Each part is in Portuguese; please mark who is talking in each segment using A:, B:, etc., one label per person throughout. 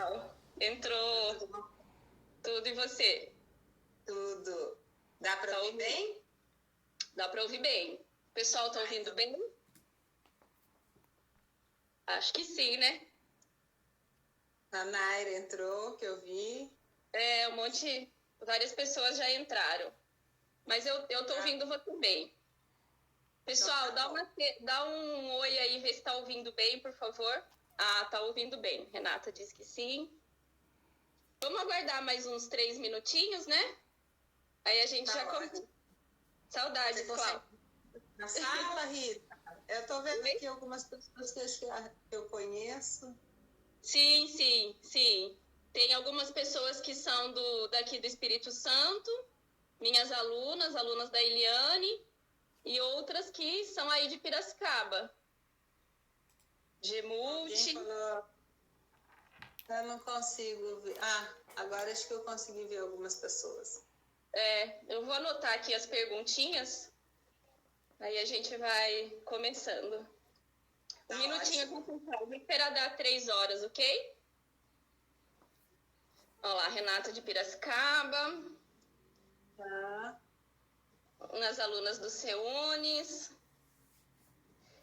A: legal. Entrou tudo e você?
B: Tudo. Dá para ouvir bem?
A: Dá para ouvir bem. O pessoal tá ouvindo bem? Acho que sim, né?
B: A Naira entrou, que eu vi.
A: Várias pessoas já entraram. Mas eu tô ouvindo você bem. Pessoal,
B: Então,
A: dá um oi aí, vê se tá ouvindo bem, por favor. Ah, tá ouvindo bem. Renata disse que sim. Vamos aguardar mais uns 3 minutinhos, né? Aí a gente já começa. Saudades, Cláudia.
B: Na sala, Rita? Eu tô vendo aqui algumas pessoas que eu conheço.
A: Sim. Tem algumas pessoas que são daqui do Espírito Santo, minhas alunas da Eliane, e outras que são aí de Piracicaba. Gemulti.
B: Eu não consigo ver. Agora acho que eu consegui ver algumas pessoas.
A: Eu vou anotar aqui as perguntinhas, aí a gente vai começando.
B: Tá,
A: um minutinho,
B: ótimo.
A: pessoal. Vou esperar dar 3 horas, ok? Olá, Renata de Piracicaba.
B: Tá.
A: Nas alunas do CEUNES.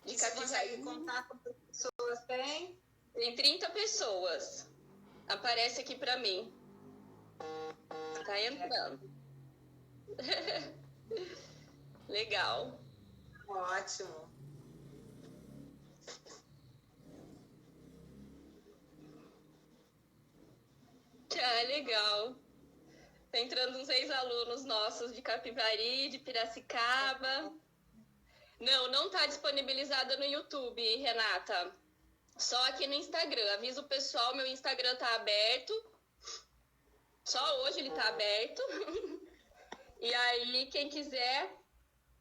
A: De
B: Você consegue contar quantas pessoas tem?
A: Tem 30 pessoas. Aparece aqui para mim. Tá entrando. Legal.
B: Ótimo.
A: Legal. Tá entrando uns ex-alunos nossos de Capivari, de Piracicaba. Não tá disponibilizada no YouTube, Renata. Só aqui no Instagram. Avisa o pessoal, meu Instagram tá aberto. Só hoje ele tá aberto. E aí, quem quiser,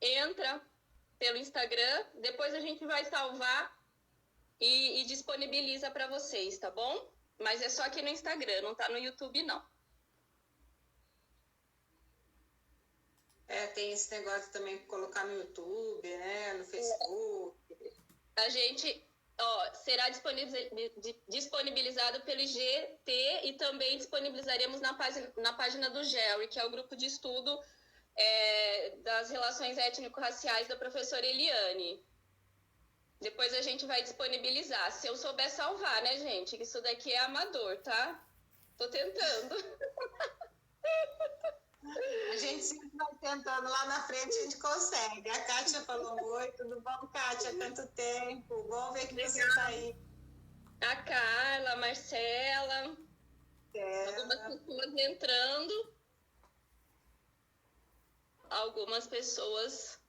A: entra pelo Instagram. Depois a gente vai salvar e disponibiliza para vocês, tá bom? Mas é só aqui no Instagram, não tá no YouTube, não.
B: Tem esse negócio também de colocar no YouTube, né? No Facebook.
A: A gente será disponibilizado pelo IGT e também disponibilizaremos na página do GERI, que é o grupo de estudo das relações étnico-raciais da professora Eliane. Depois a gente vai disponibilizar. Se eu souber salvar, né, gente? Isso daqui é amador, tá? Tô tentando.
B: A gente sempre vai tentando, lá na frente a gente consegue. A Kátia falou: oi, tudo bom, Kátia? Quanto tempo? Bom ver que você está aí.
A: A Carla, a Marcela, algumas pessoas entrando. Algumas pessoas.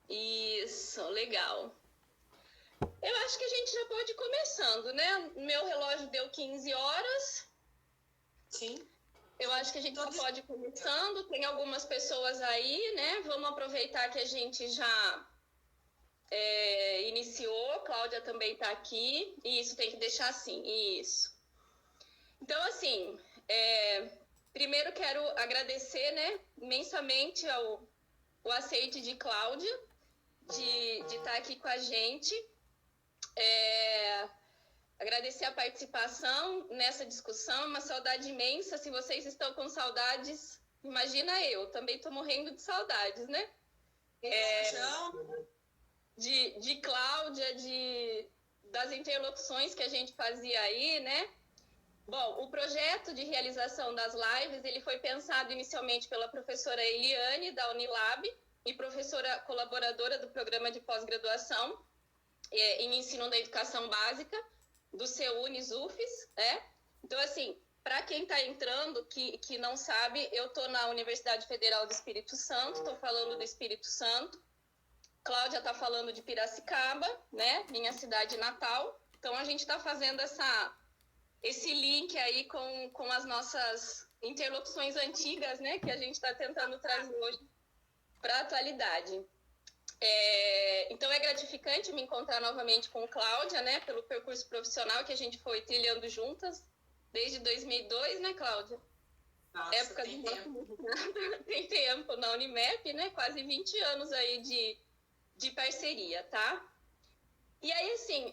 A: Isso, legal. Eu acho que a gente já pode ir começando, né? Meu relógio deu 15 horas.
B: Sim.
A: Eu acho que a gente já pode ir começando. Tem algumas pessoas aí, né? Vamos aproveitar que a gente já iniciou. Cláudia também está aqui. Isso, tem que deixar assim. Isso. Então, assim, primeiro quero agradecer, né, imensamente o aceite de Cláudia de estar aqui com a gente. Agradecer a participação nessa discussão, uma saudade imensa. Se vocês estão com saudades, imagina eu, também estou morrendo de saudades, né? De Cláudia, das interlocuções que a gente fazia aí, né? Bom, o projeto de realização das lives, ele foi pensado inicialmente pela professora Eliane, da Unilab, e professora colaboradora do programa de pós-graduação em ensino da educação básica, do CEUNES UFES, né? Então, assim, para quem está entrando, que não sabe, eu estou na Universidade Federal do Espírito Santo, estou falando do Espírito Santo. Cláudia está falando de Piracicaba, né? Minha cidade natal. Então, a gente está fazendo esse link aí com as nossas interlocuções antigas, né? Que a gente está tentando trazer hoje para a atualidade. Então é gratificante me encontrar novamente com Cláudia, né, pelo percurso profissional que a gente foi trilhando juntas desde 2002, né, Cláudia?
B: Nossa,
A: época
B: tem
A: do
B: tempo.
A: tem tempo na Unimep, né? Quase 20 anos aí de parceria, tá? E aí, assim,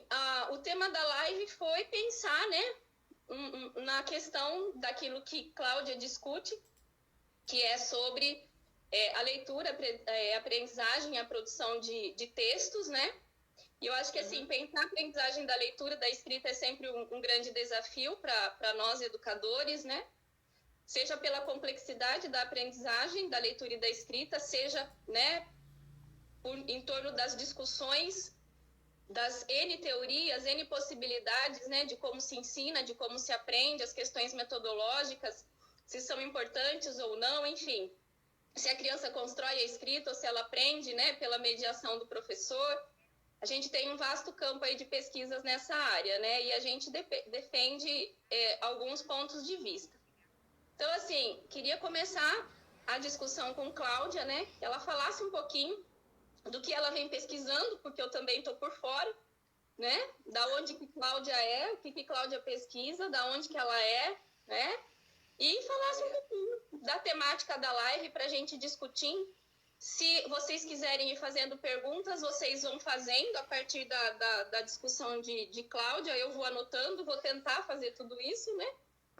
A: o tema da live foi pensar, né, na questão daquilo que Cláudia discute, que é sobre a leitura, a aprendizagem e a produção de textos, né? E eu acho que, assim, pensar a aprendizagem da leitura, da escrita é sempre um grande desafio para nós, educadores, né? Seja pela complexidade da aprendizagem, da leitura e da escrita, seja, né, em torno das discussões, das N teorias, N possibilidades, né, de como se ensina, de como se aprende, as questões metodológicas, se são importantes ou não, enfim. Se a criança constrói a escrita ou se ela aprende, né, pela mediação do professor. A gente tem um vasto campo aí de pesquisas nessa área, né, e a gente defende alguns pontos de vista. Então, assim, queria começar a discussão com Cláudia, né, que ela falasse um pouquinho do que ela vem pesquisando, porque eu também estou por fora, né, da onde que Cláudia é, o que Cláudia pesquisa, da onde que ela é, né, e falasse um pouquinho da temática da live para a gente discutir. Se vocês quiserem ir fazendo perguntas, vocês vão fazendo a partir da discussão de Cláudia, eu vou anotando, vou tentar fazer tudo isso, né?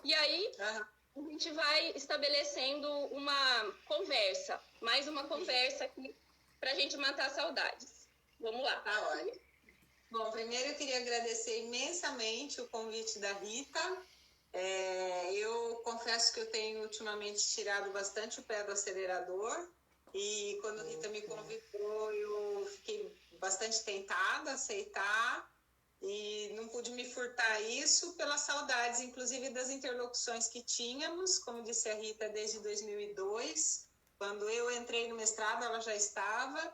A: E aí a gente vai estabelecendo uma conversa, mais uma conversa aqui para a gente matar saudades. Vamos lá.
B: Tá ótimo. Bom, primeiro eu queria agradecer imensamente o convite da Rita. Eu confesso que eu tenho ultimamente tirado bastante o pé do acelerador e quando a Rita me convidou eu fiquei bastante tentada a aceitar e não pude me furtar isso pelas saudades, inclusive das interlocuções que tínhamos, como disse a Rita, desde 2002, quando eu entrei no mestrado ela já estava,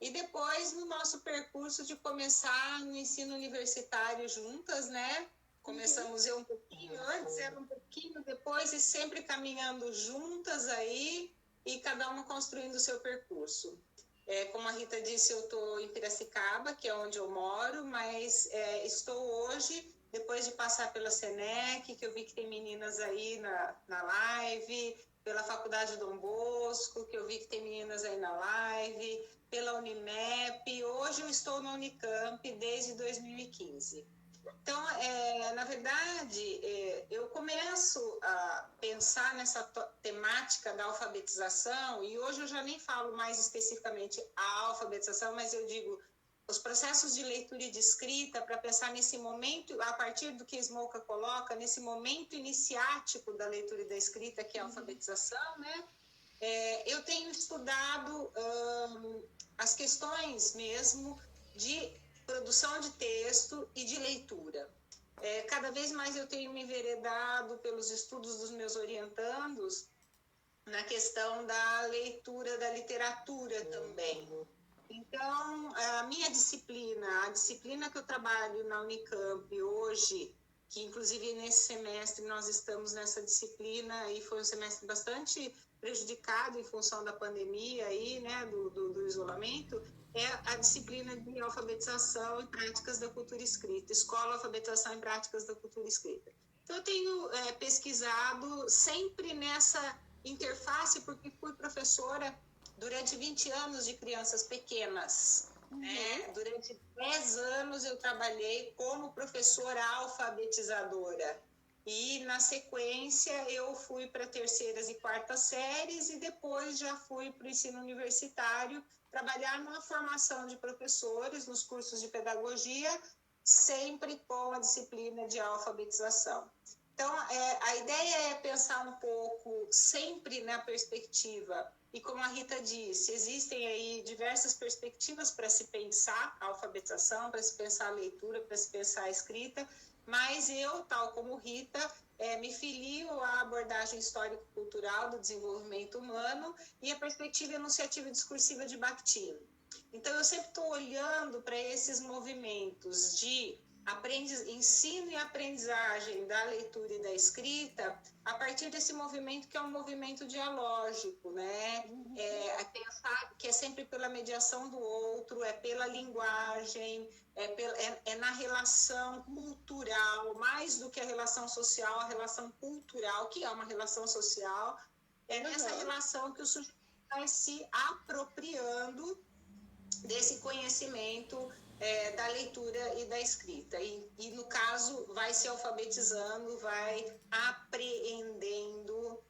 B: e depois no nosso percurso de começar no ensino universitário juntas, né? Começamos eu um pouquinho antes, ela um pouquinho depois, e sempre caminhando juntas aí, e cada uma construindo o seu percurso. Como a Rita disse, eu estou em Piracicaba, que é onde eu moro, mas estou hoje, depois de passar pela Senec, que eu vi que tem meninas aí na live, pela Faculdade Dom Bosco, que eu vi que tem meninas aí na live, pela Unimep, hoje eu estou na Unicamp desde 2015. Então, na verdade, eu começo a pensar nessa temática da alfabetização, e hoje eu já nem falo mais especificamente a alfabetização, mas eu digo os processos de leitura e de escrita, para pensar nesse momento, a partir do que Smolka coloca, nesse momento iniciático da leitura e da escrita, que é a alfabetização, né? Eu tenho estudado as questões mesmo de produção de texto e de leitura. Cada vez mais eu tenho me enveredado pelos estudos dos meus orientandos na questão da leitura da literatura também. Então, a minha disciplina, a disciplina que eu trabalho na Unicamp hoje, que inclusive nesse semestre nós estamos nessa disciplina, e foi um semestre bastante prejudicado em função da pandemia aí, né, do isolamento, é a disciplina de alfabetização e práticas da cultura escrita, Escola, Alfabetização e Práticas da Cultura Escrita. Então, eu tenho pesquisado sempre nessa interface, porque fui professora durante 20 anos de crianças pequenas. Durante 10 anos eu trabalhei como professora alfabetizadora. E, na sequência, eu fui para terceiras e quartas séries e depois já fui para o ensino universitário trabalhar na formação de professores, nos cursos de pedagogia, sempre com a disciplina de alfabetização. Então, a ideia é pensar um pouco sempre na perspectiva, e como a Rita disse, existem aí diversas perspectivas para se pensar a alfabetização, para se pensar a leitura, para se pensar a escrita, mas eu, tal como Rita, me filio à abordagem histórico-cultural do desenvolvimento humano e a perspectiva enunciativa e discursiva de Bakhtin. Então, eu sempre estou olhando para esses movimentos de ensino e aprendizagem da leitura e da escrita a partir desse movimento que é um movimento dialógico, né? Pensar que é sempre pela mediação do outro, é pela linguagem, é na relação cultural, mais do que a relação social, a relação cultural, que é uma relação social, é nessa relação que o sujeito vai se apropriando desse conhecimento da leitura e da escrita. E, no caso, vai se alfabetizando, vai apreendendo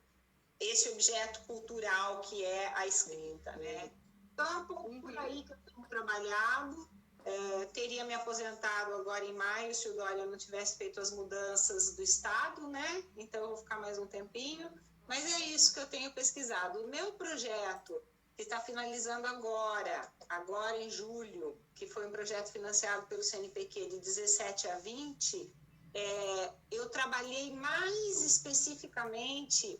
B: esse objeto cultural que é a escrita, né? Então, é um pouco por aí que eu tenho trabalhado. Teria me aposentado agora em maio se o Dória não tivesse feito as mudanças do Estado, né? Então, eu vou ficar mais um tempinho. Mas é isso que eu tenho pesquisado. O meu projeto, que está finalizando agora em julho, que foi um projeto financiado pelo CNPq de 17 a 20, eu trabalhei mais especificamente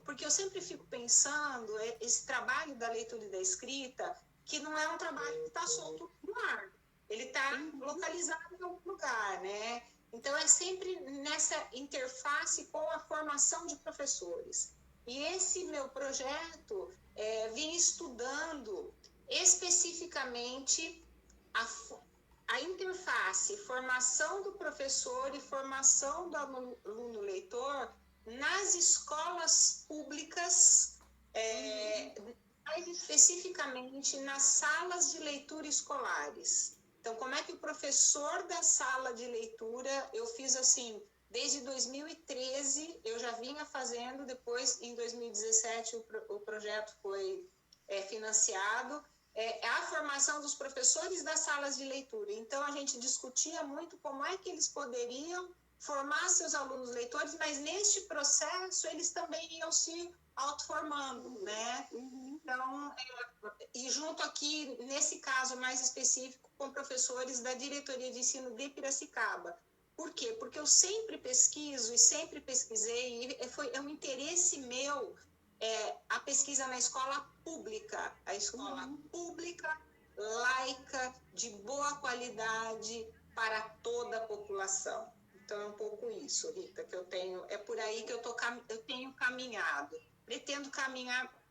B: porque eu sempre fico pensando, esse trabalho da leitura e da escrita, que não é um trabalho que está solto no ar, ele está localizado em algum lugar, né? Então, é sempre nessa interface com a formação de professores. E esse meu projeto vem estudando especificamente a interface, formação do professor e formação do aluno leitor nas escolas públicas, mais especificamente nas salas de leitura escolares. Então, como é que o professor da sala de leitura, eu fiz assim, desde 2013, eu já vinha fazendo, depois, em 2017, o projeto foi financiado, a formação dos professores das salas de leitura. Então, a gente discutia muito como é que eles poderiam formar seus alunos leitores, mas neste processo eles também iam se autoformando, né? Então, e junto aqui, nesse caso mais específico, com professores da Diretoria de Ensino de Piracicaba. Por quê? Porque eu sempre pesquiso e sempre pesquisei, e é um interesse meu a pesquisa na escola pública, a escola pública, laica, de boa qualidade para toda a população. Então, é um pouco isso, Rita, que eu tenho, é por aí que eu tenho caminhado.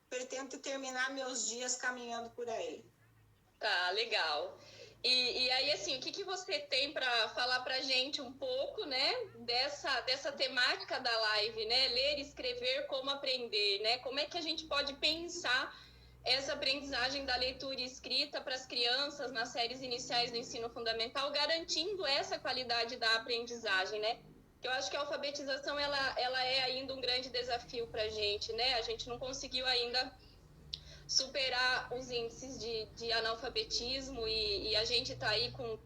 B: Pretendo terminar meus dias caminhando por aí.
A: Tá, legal. E aí, assim, o que você tem para falar para a gente um pouco, né, dessa temática da live, né, ler e escrever, como aprender, né, como é que a gente pode pensar essa aprendizagem da leitura e escrita para as crianças nas séries iniciais do ensino fundamental, garantindo essa qualidade da aprendizagem, né? Que eu acho que a alfabetização, ela é ainda um grande desafio para a gente, né? A gente não conseguiu ainda superar os índices de analfabetismo e a gente está aí com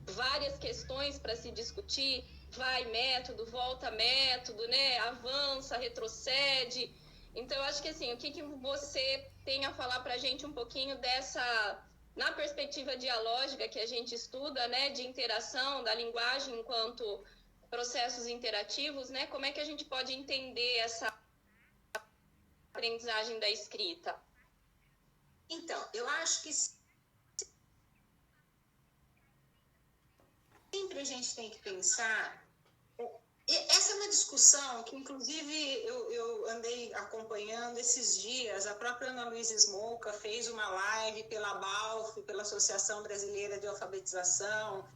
A: várias questões para se discutir, vai método, volta método, né? Avança, retrocede. Então, eu acho que assim, o que você tem a falar para a gente um pouquinho na perspectiva dialógica que a gente estuda, né? De interação, da linguagem enquanto processos interativos, né? Como é que a gente pode entender essa aprendizagem da escrita?
B: Então, eu acho que sempre a gente tem que pensar. Essa é uma discussão que, inclusive, eu andei acompanhando esses dias. A própria Ana Luísa Smolka fez uma live pela BALF, pela Associação Brasileira de Alfabetização,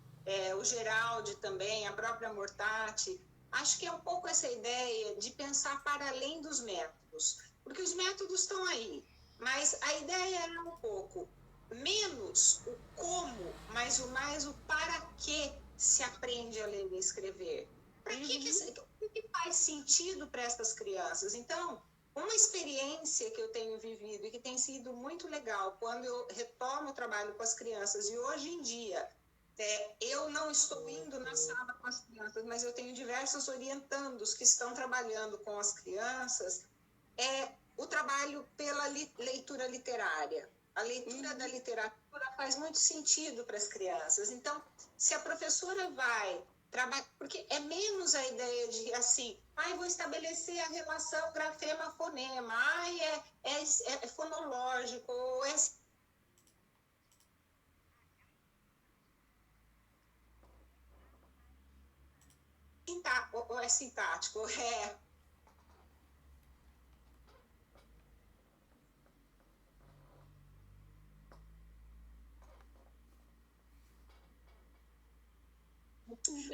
B: o Geraldi também, a própria Mortati. Acho que é um pouco essa ideia de pensar para além dos métodos, porque os métodos estão aí, mas a ideia é um pouco menos o como, mas mais o para que se aprende a ler e escrever. Para que faz sentido para essas crianças? Então, uma experiência que eu tenho vivido e que tem sido muito legal quando eu retomo o trabalho com as crianças, e hoje em dia eu não estou indo na sala com as crianças, mas eu tenho diversos orientandos que estão trabalhando com as crianças, o trabalho pela leitura literária. A leitura da literatura faz muito sentido para as crianças. Então, se a professora vai trabalhar, porque é menos a ideia de assim, vou estabelecer a relação grafema-fonema, é fonológico, ou ou é sintático,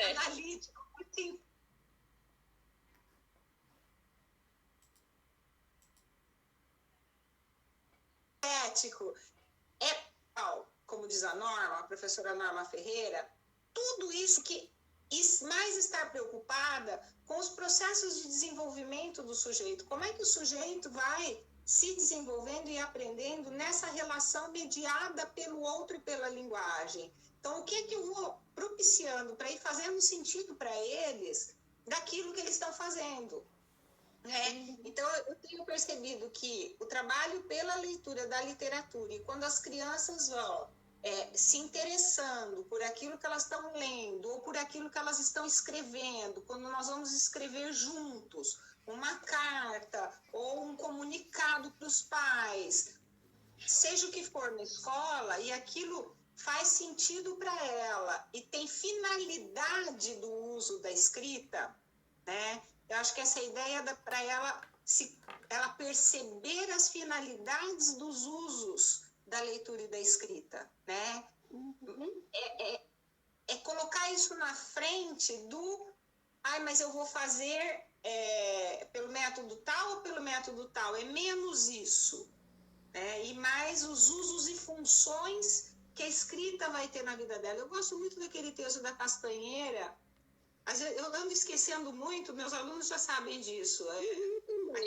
B: analítico, ético. como diz a Norma, a professora Norma Ferreira, tudo isso e mais estar preocupada com os processos de desenvolvimento do sujeito. Como é que o sujeito vai se desenvolvendo e aprendendo nessa relação mediada pelo outro e pela linguagem? Então, o que é que eu vou propiciando para ir fazendo sentido para eles daquilo que eles estão fazendo? Então, eu tenho percebido que o trabalho pela leitura da literatura, e quando as crianças vão se interessando por aquilo que elas estão lendo ou por aquilo que elas estão escrevendo, quando nós vamos escrever juntos uma carta ou um comunicado para os pais, seja o que for na escola, e aquilo faz sentido para ela e tem finalidade do uso da escrita, né? Eu acho que essa ideia para ela perceber as finalidades dos usos da leitura e da escrita, né? É colocar isso na frente mas eu vou fazer pelo método tal ou pelo método tal. É menos isso, né? E mais os usos e funções que a escrita vai ter na vida dela. Eu gosto muito daquele texto da Castanheira. Eu ando esquecendo muito, meus alunos já sabem disso. A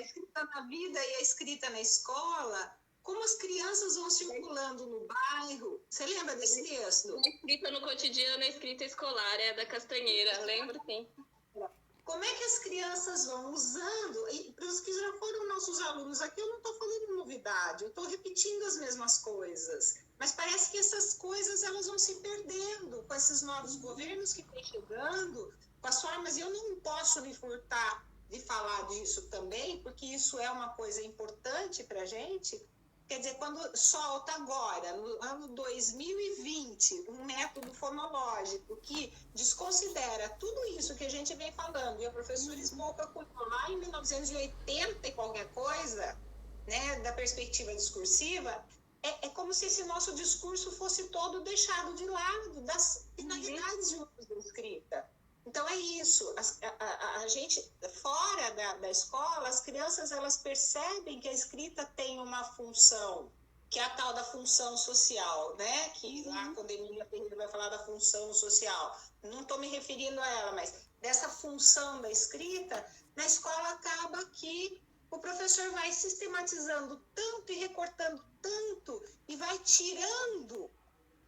B: escrita na vida e a escrita na escola, como as crianças vão circulando no bairro. Você lembra desse texto?
A: A escrita no cotidiano, a escrita escolar, da Castanheira, lembro sim.
B: Como é que as crianças vão usando, e para os que já foram nossos alunos aqui, eu não estou falando novidade, eu estou repetindo as mesmas coisas, mas parece que essas coisas elas vão se perdendo com esses novos governos que vêm chegando, com as formas, e eu não posso me furtar de falar disso também, porque isso é uma coisa importante para a gente. Quer dizer, quando solta agora, no ano 2020, um método fonológico que desconsidera tudo isso que a gente vem falando, e a professora Smolka colocou lá em 1980 e qualquer coisa, né, da perspectiva discursiva, é como se esse nosso discurso fosse todo deixado de lado das finalidades de uso da escrita. Então é isso, a gente, fora da escola, as crianças elas percebem que a escrita tem uma função, que é a tal da função social, né? Que lá quando a Emília Ferreira vai falar da função social, não estou me referindo a ela, mas dessa função da escrita, na escola acaba que o professor vai sistematizando tanto e recortando tanto e vai tirando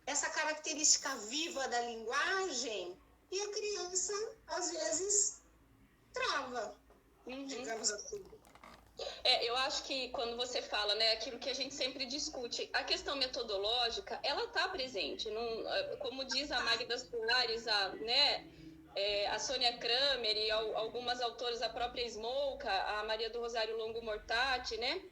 B: essa característica viva da linguagem. E a criança, às vezes, trava, digamos assim.
A: Eu acho que quando você fala, né, aquilo que a gente sempre discute, a questão metodológica, ela está presente. Como diz a Magda Soares, a Sônia Kramer e algumas autoras, a própria Smolka, a Maria do Rosário Longo Mortati, né?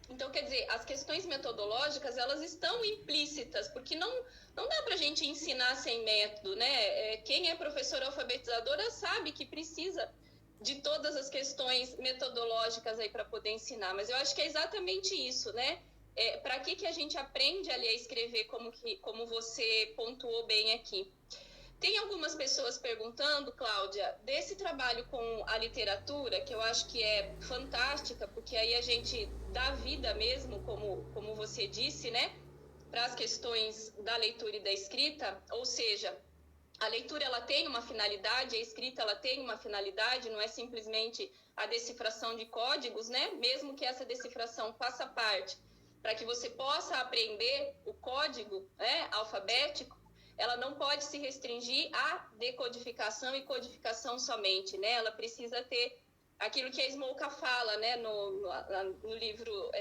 A: Então, quer dizer, as questões metodológicas, elas estão implícitas, porque não dá para a gente ensinar sem método, né? Quem é professora alfabetizadora sabe que precisa de todas as questões metodológicas aí para poder ensinar, mas eu acho que é exatamente isso, né? Para que a gente aprende a ler e escrever, como você pontuou bem aqui. Tem algumas pessoas perguntando, Cláudia, desse trabalho com a literatura, que eu acho que é fantástica, porque aí a gente dá vida mesmo, como você disse, né, para as questões da leitura e da escrita, ou seja, a leitura ela tem uma finalidade, a escrita ela tem uma finalidade, não é simplesmente a decifração de códigos, né, mesmo que essa decifração faça parte para que você possa aprender o código, né, alfabético, ela não pode se restringir à decodificação e codificação somente, né? Ela precisa ter aquilo que a Smolka fala, né? No livro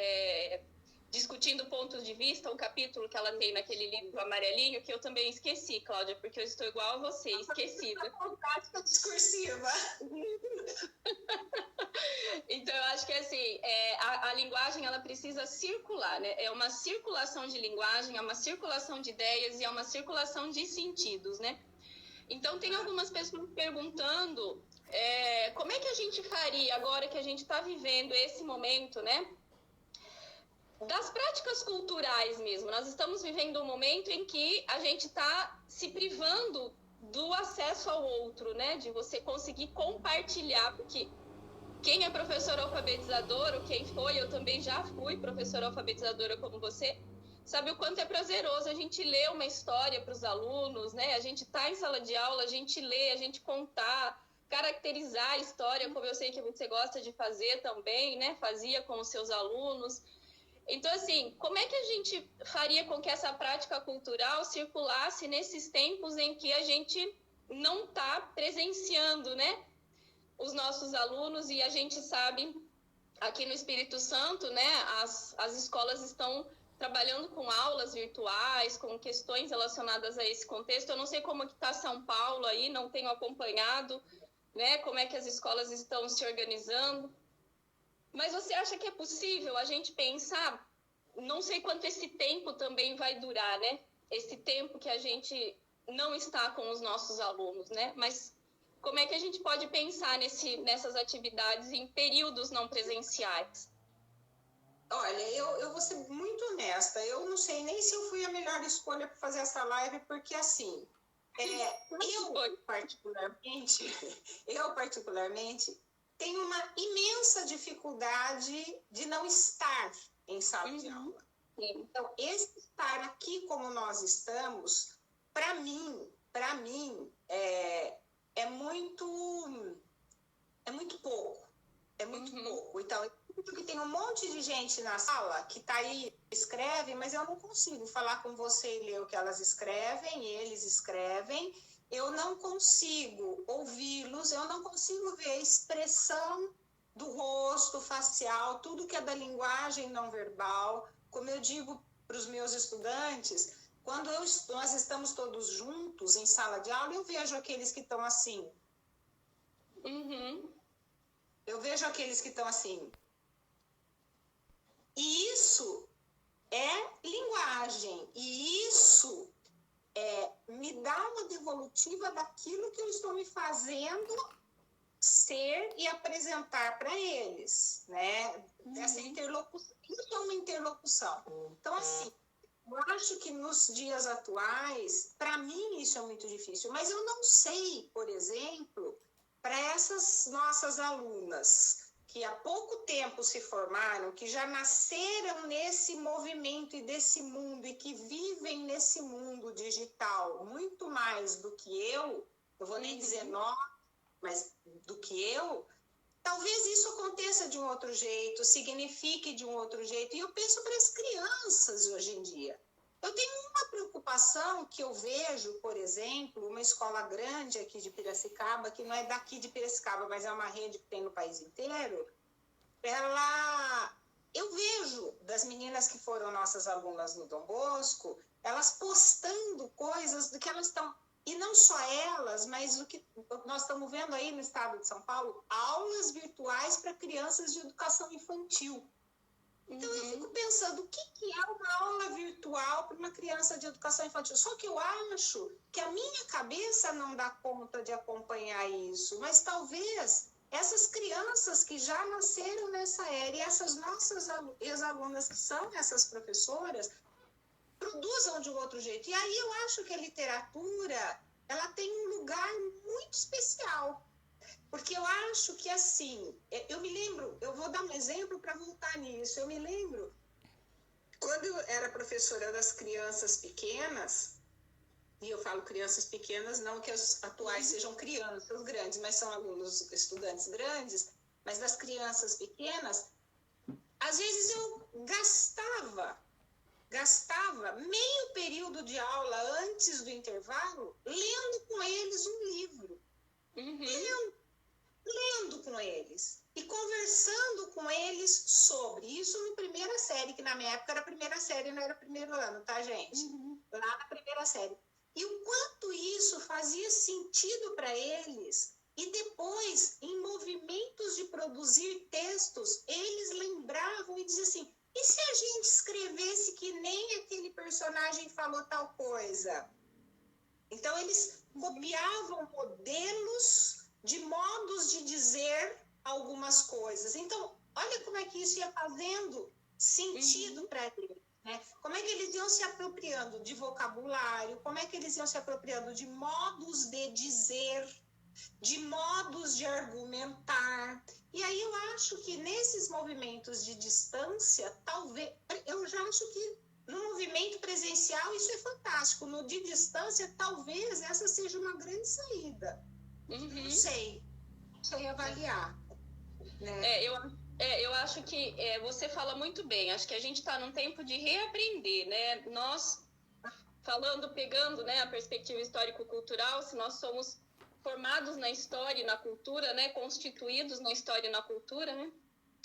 A: Discutindo Pontos de Vista, um capítulo que ela tem naquele livro amarelinho, que eu também esqueci, Cláudia, porque eu estou igual a você, esquecida.
B: Prática discursiva.
A: Então, eu acho que assim, a linguagem ela precisa circular, né? É uma circulação de linguagem, é uma circulação de ideias e é uma circulação de sentidos, né? Então, tem algumas pessoas perguntando como é que a gente faria agora que a gente está vivendo esse momento, né? Das práticas culturais mesmo. Nós estamos vivendo um momento em que a gente está se privando do acesso ao outro, né? De você conseguir compartilhar, porque quem é professora alfabetizadora, ou quem foi, eu também já fui professora alfabetizadora como você, sabe o quanto é prazeroso a gente ler uma história para os alunos, né? A gente tá em sala de aula, a gente lê, a gente contar, caracterizar a história, como eu sei que você gosta de fazer também, né? Fazia com os seus alunos. Então, assim, como é que a gente faria com que essa prática cultural circulasse nesses tempos em que a gente não está presenciando, né, os nossos alunos? E a gente sabe, aqui no Espírito Santo, né, as escolas estão trabalhando com aulas virtuais, com questões relacionadas a esse contexto. Eu não sei como que está São Paulo aí, não tenho acompanhado, né, como é que as escolas estão se organizando. Mas você acha que é possível a gente pensar, não sei quanto esse tempo também vai durar, né? Esse tempo que a gente não está com os nossos alunos, né? Mas como é que a gente pode pensar nessas atividades em períodos não presenciais?
B: Olha, eu vou ser muito honesta, eu não sei nem se eu fui a melhor escolha para fazer essa live, porque assim, eu particularmente tenho uma imensa dificuldade de não estar em sala de aula. Então, esse estar aqui como nós estamos, para mim, é muito pouco. É muito pouco. Então, porque tem um monte de gente na sala que está aí, escreve, mas eu não consigo falar com você e ler o que elas escrevem, eles escrevem. Eu não consigo ouvi-los, eu não consigo ver a expressão do rosto, facial, tudo que é da linguagem não verbal. Como eu digo para os meus estudantes, quando nós estamos todos juntos em sala de aula, eu vejo aqueles que estão assim. Eu vejo aqueles que estão assim. E isso é linguagem. E isso me dá uma devolutiva daquilo que eu estou me fazendo ser e apresentar para eles, né? Essa interlocução. Isso é uma interlocução. Então, assim, eu acho que nos dias atuais, para mim isso é muito difícil. Mas eu não sei, por exemplo, para essas nossas alunas que há pouco tempo se formaram, que já nasceram nesse movimento e desse mundo e que vivem nesse mundo digital muito mais do que eu vou nem dizer nós, mas do que eu, talvez isso aconteça de um outro jeito, signifique de um outro jeito. E eu penso para as crianças hoje em dia. Eu tenho uma preocupação que eu vejo, por exemplo, uma escola grande aqui de Piracicaba, que não é daqui de Piracicaba, mas é uma rede que tem no país inteiro. Eu vejo das meninas que foram nossas alunas no Dom Bosco, elas postando coisas do que elas estão... E não só elas, mas o que nós estamos vendo aí no estado de São Paulo, aulas virtuais para crianças de educação infantil. Então, eu fico pensando, o que é uma aula virtual para uma criança de educação infantil? Só que eu acho que a minha cabeça não dá conta de acompanhar isso, mas talvez essas crianças que já nasceram nessa era e essas nossas ex-alunas que são essas professoras, produzam de um outro jeito. E aí eu acho que a literatura, ela tem um lugar muito especial. Porque eu acho que, assim, eu me lembro, eu vou dar um exemplo para voltar nisso. Eu me lembro, quando eu era professora das crianças pequenas, e eu falo crianças pequenas, não que as atuais sejam crianças grandes, mas são alunos, estudantes grandes, mas das crianças pequenas, às vezes eu gastava meio período de aula antes do intervalo, lendo com eles um livro. Lendo com eles e conversando com eles sobre isso no primeira série, que na minha época era primeira série, não era primeiro ano, tá, gente? Lá na primeira série. E o quanto isso fazia sentido para eles. E depois, em movimentos de produzir textos, eles lembravam e diziam assim, e se a gente escrevesse que nem aquele personagem falou tal coisa? Então, eles copiavam modelos de modos de dizer algumas coisas. Então, olha como é que isso ia fazendo sentido para eles, né? Como é que eles iam se apropriando de vocabulário, como é que eles iam se apropriando de modos de dizer, de modos de argumentar. E aí eu acho que nesses movimentos de distância, talvez, eu já acho que
C: No movimento presencial, isso é fantástico. No de distância, talvez essa seja uma grande saída. Não sei avaliar. Né?
A: Eu acho que você fala muito bem. Acho que a gente está num tempo de reaprender, né? Nós, pegando, né, a perspectiva histórico-cultural, se nós somos formados na história e na cultura, né, constituídos na história e na cultura, né,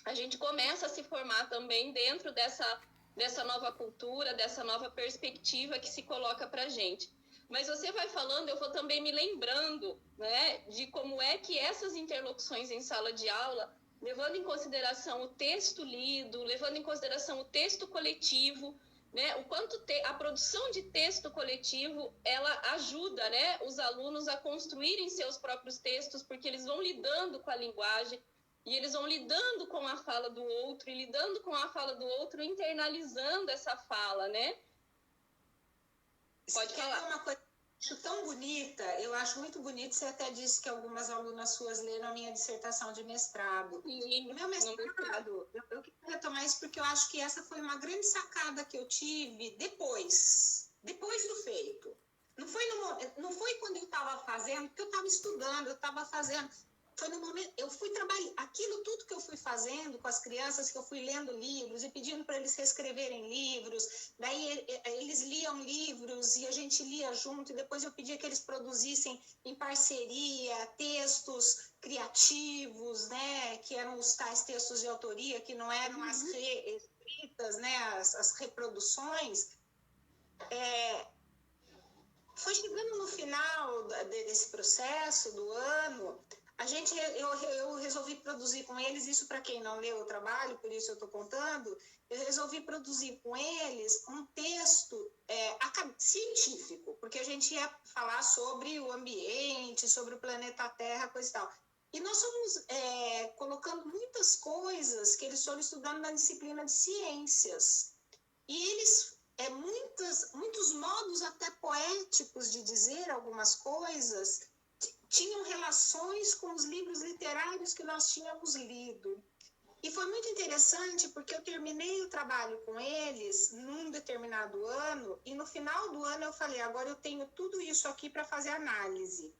A: a gente começa a se formar também dentro dessa nova cultura, dessa nova perspectiva que se coloca para a gente. Mas você vai falando, eu vou também me lembrando, né, de como é que essas interlocuções em sala de aula, levando em consideração o texto lido, levando em consideração o texto coletivo, né, o quanto a produção de texto coletivo, ela ajuda, né, os alunos a construírem seus próprios textos, porque eles vão lidando com a linguagem, e eles vão lidando com a fala do outro, e lidando com a fala do outro, internalizando essa fala, né?
C: Pode falar. Uma coisa que eu acho tão bonita, eu acho muito bonito, você até disse que algumas alunas suas leram a minha dissertação de mestrado.
A: Sim,
C: meu mestrado, eu queria retomar isso porque eu acho que essa foi uma grande sacada que eu tive depois do feito. Não foi quando eu estava fazendo, porque eu estava estudando, eu estava fazendo. Foi no momento, eu fui trabalhar, aquilo tudo que eu fui fazendo com as crianças, que eu fui lendo livros e pedindo para eles reescreverem livros, daí eles liam livros e a gente lia junto, e depois eu pedia que eles produzissem em parceria textos criativos, né, que eram os tais textos de autoria, que não eram as reescritas, né, as reproduções. Foi chegando no final desse processo do ano, eu resolvi produzir com eles, isso para quem não leu o trabalho, por isso eu estou contando, eu resolvi produzir com eles um texto científico, porque a gente ia falar sobre o ambiente, sobre o planeta Terra, coisa e tal. E nós fomos colocando muitas coisas que eles foram estudando na disciplina de ciências. E eles, muitos modos até poéticos de dizer algumas coisas, tinham relações com os livros literários que nós tínhamos lido. E foi muito interessante porque eu terminei o trabalho com eles num determinado ano, e no final do ano eu falei, agora eu tenho tudo isso aqui para fazer análise.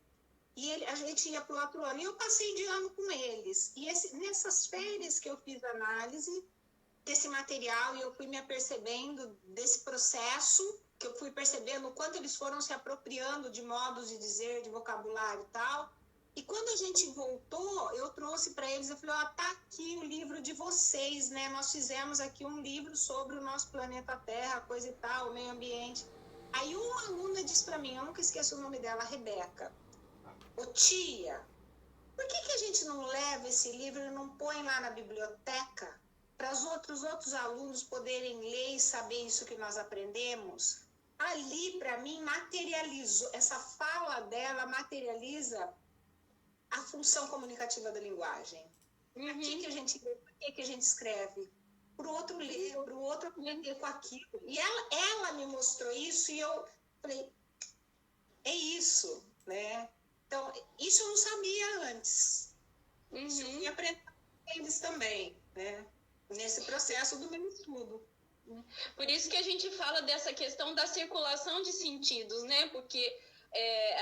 C: E a gente ia para o outro ano, e eu passei de ano com eles. E nessas férias que eu fiz análise desse material, e eu fui me apercebendo desse processo, que eu fui percebendo o quanto eles foram se apropriando de modos de dizer, de vocabulário e tal. E quando a gente voltou, eu trouxe para eles, eu falei, tá aqui o livro de vocês, né? Nós fizemos aqui um livro sobre o nosso planeta Terra, coisa e tal, o meio ambiente. Aí uma aluna disse para mim, eu nunca esqueço o nome dela, Rebeca, ô tia, por que a gente não leva esse livro e não põe lá na biblioteca para os outros alunos poderem ler e saber isso que nós aprendemos? Ali, para mim, materializou, essa fala dela materializa a função comunicativa da linguagem. Por que a gente lê, por que a gente escreve? Para o outro ler, para o outro aprender com aquilo. E ela me mostrou isso e eu falei, é isso, né? Então, isso eu não sabia antes. Isso eu fui aprender com eles também, né? Nesse processo do meu estudo.
A: Por isso que a gente fala dessa questão da circulação de sentidos, né? Porque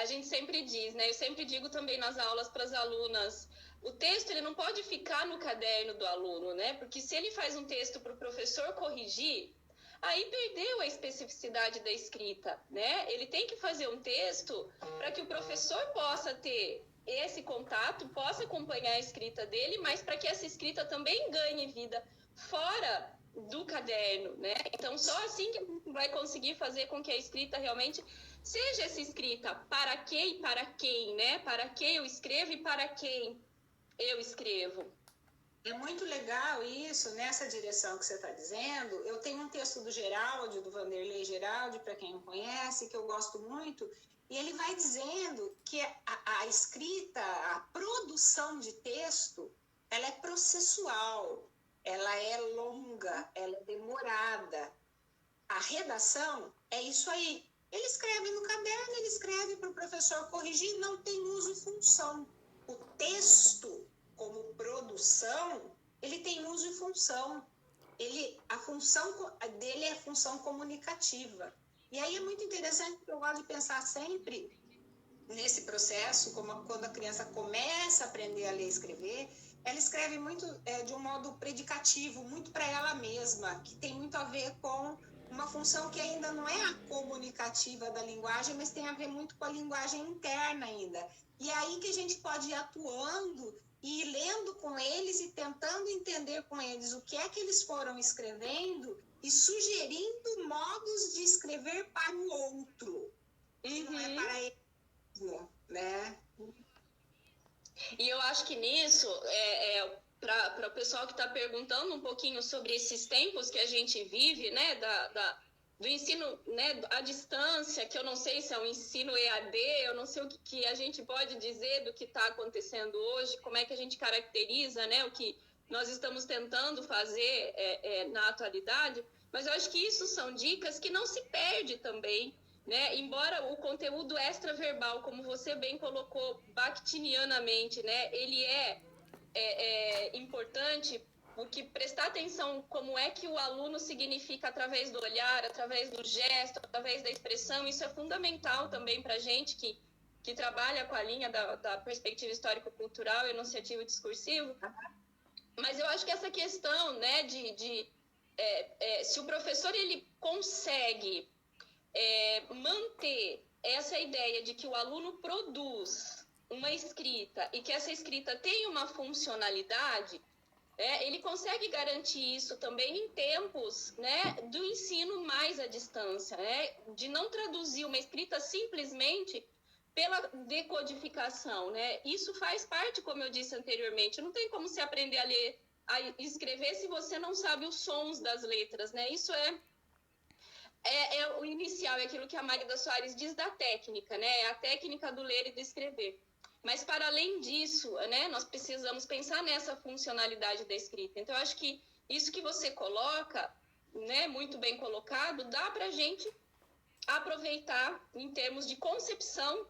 A: a gente sempre diz, né? Eu sempre digo também nas aulas para as alunas, o texto ele não pode ficar no caderno do aluno, né? Porque se ele faz um texto para o professor corrigir, aí perdeu a especificidade da escrita, né? Ele tem que fazer um texto para que o professor possa ter esse contato, possa acompanhar a escrita dele, mas para que essa escrita também ganhe vida fora do caderno, né? Então, só assim que a gente vai conseguir fazer com que a escrita realmente seja essa escrita para que e para quem, né? Para que eu escrevo e para quem eu escrevo.
C: É muito legal isso, nessa direção que você está dizendo. Eu tenho um texto do Geraldi, do Vanderlei Geraldi, para quem não conhece, que eu gosto muito, e ele vai dizendo que a escrita, a produção de texto, ela é processual, ela é longa, ela é demorada. A redação é isso aí. Ele escreve no caderno, ele escreve para o professor corrigir, não tem uso e função. O texto, como produção, ele tem uso e função. a função dele é a função comunicativa. E aí é muito interessante, porque eu gosto de pensar sempre nesse processo, como quando a criança começa a aprender a ler e escrever, ela escreve muito de um modo predicativo, muito para ela mesma, que tem muito a ver com uma função que ainda não é a comunicativa da linguagem, mas tem a ver muito com a linguagem interna ainda. E é aí que a gente pode ir atuando e ir lendo com eles e tentando entender com eles o que é que eles foram escrevendo e sugerindo modos de escrever para o outro, que não é para ele, né?
A: E eu acho que nisso, para o pessoal que está perguntando um pouquinho sobre esses tempos que a gente vive, né, do ensino, né, à distância, que eu não sei se é um ensino EAD, eu não sei o que a gente pode dizer do que está acontecendo hoje, como é que a gente caracteriza, né, o que nós estamos tentando fazer na atualidade, mas eu acho que isso são dicas que não se perde também, né? Embora o conteúdo extraverbal, como você bem colocou, bakhtinianamente, né, ele é importante, porque prestar atenção como é que o aluno significa através do olhar, através do gesto, através da expressão, isso é fundamental também para a gente que trabalha com a linha da perspectiva histórico-cultural, enunciativo e discursivo. Mas eu acho que essa questão, né, se o professor ele consegue manter essa ideia de que o aluno produz uma escrita e que essa escrita tem uma funcionalidade, ele consegue garantir isso também em tempos, né, do ensino mais à distância, né, de não traduzir uma escrita simplesmente pela decodificação, né? Isso faz parte, como eu disse anteriormente, não tem como se aprender a ler, a escrever se você não sabe os sons das letras, né? Isso é o inicial, é aquilo que a Magda Soares diz da técnica, né? É a técnica do ler e do escrever. Mas, para além disso, né, nós precisamos pensar nessa funcionalidade da escrita. Então, eu acho que isso que você coloca, né, muito bem colocado, dá para a gente aproveitar em termos de concepção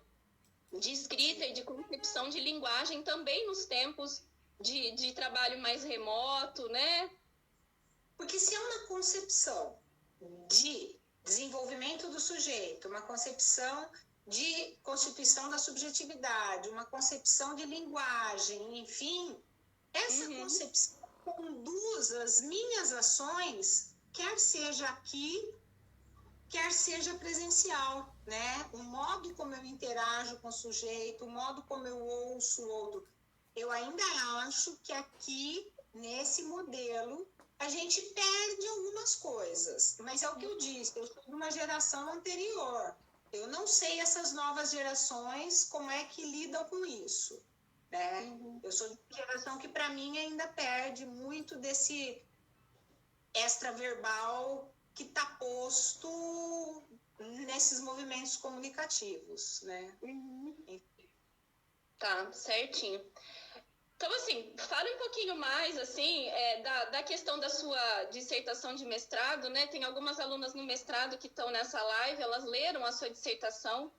A: de escrita e de concepção de linguagem também nos tempos de trabalho mais remoto, né?
C: Porque se é uma concepção de desenvolvimento do sujeito, uma concepção de constituição da subjetividade, uma concepção de linguagem, enfim, essa concepção conduz as minhas ações, quer seja aqui, quer seja presencial, né? O modo como eu interajo com o sujeito, o modo como eu ouço o outro. Eu ainda acho que aqui, nesse modelo, a gente perde algumas coisas, mas é o que eu disse, eu sou de uma geração anterior. Eu não sei essas novas gerações como é que lidam com isso, né? Eu sou de uma geração que, para mim, ainda perde muito desse extraverbal que está posto nesses movimentos comunicativos, né?
A: Tá, certinho. Então, assim, fala um pouquinho mais, assim, da questão da sua dissertação de mestrado, né? Tem algumas alunas no mestrado que estão nessa live, elas leram a sua dissertação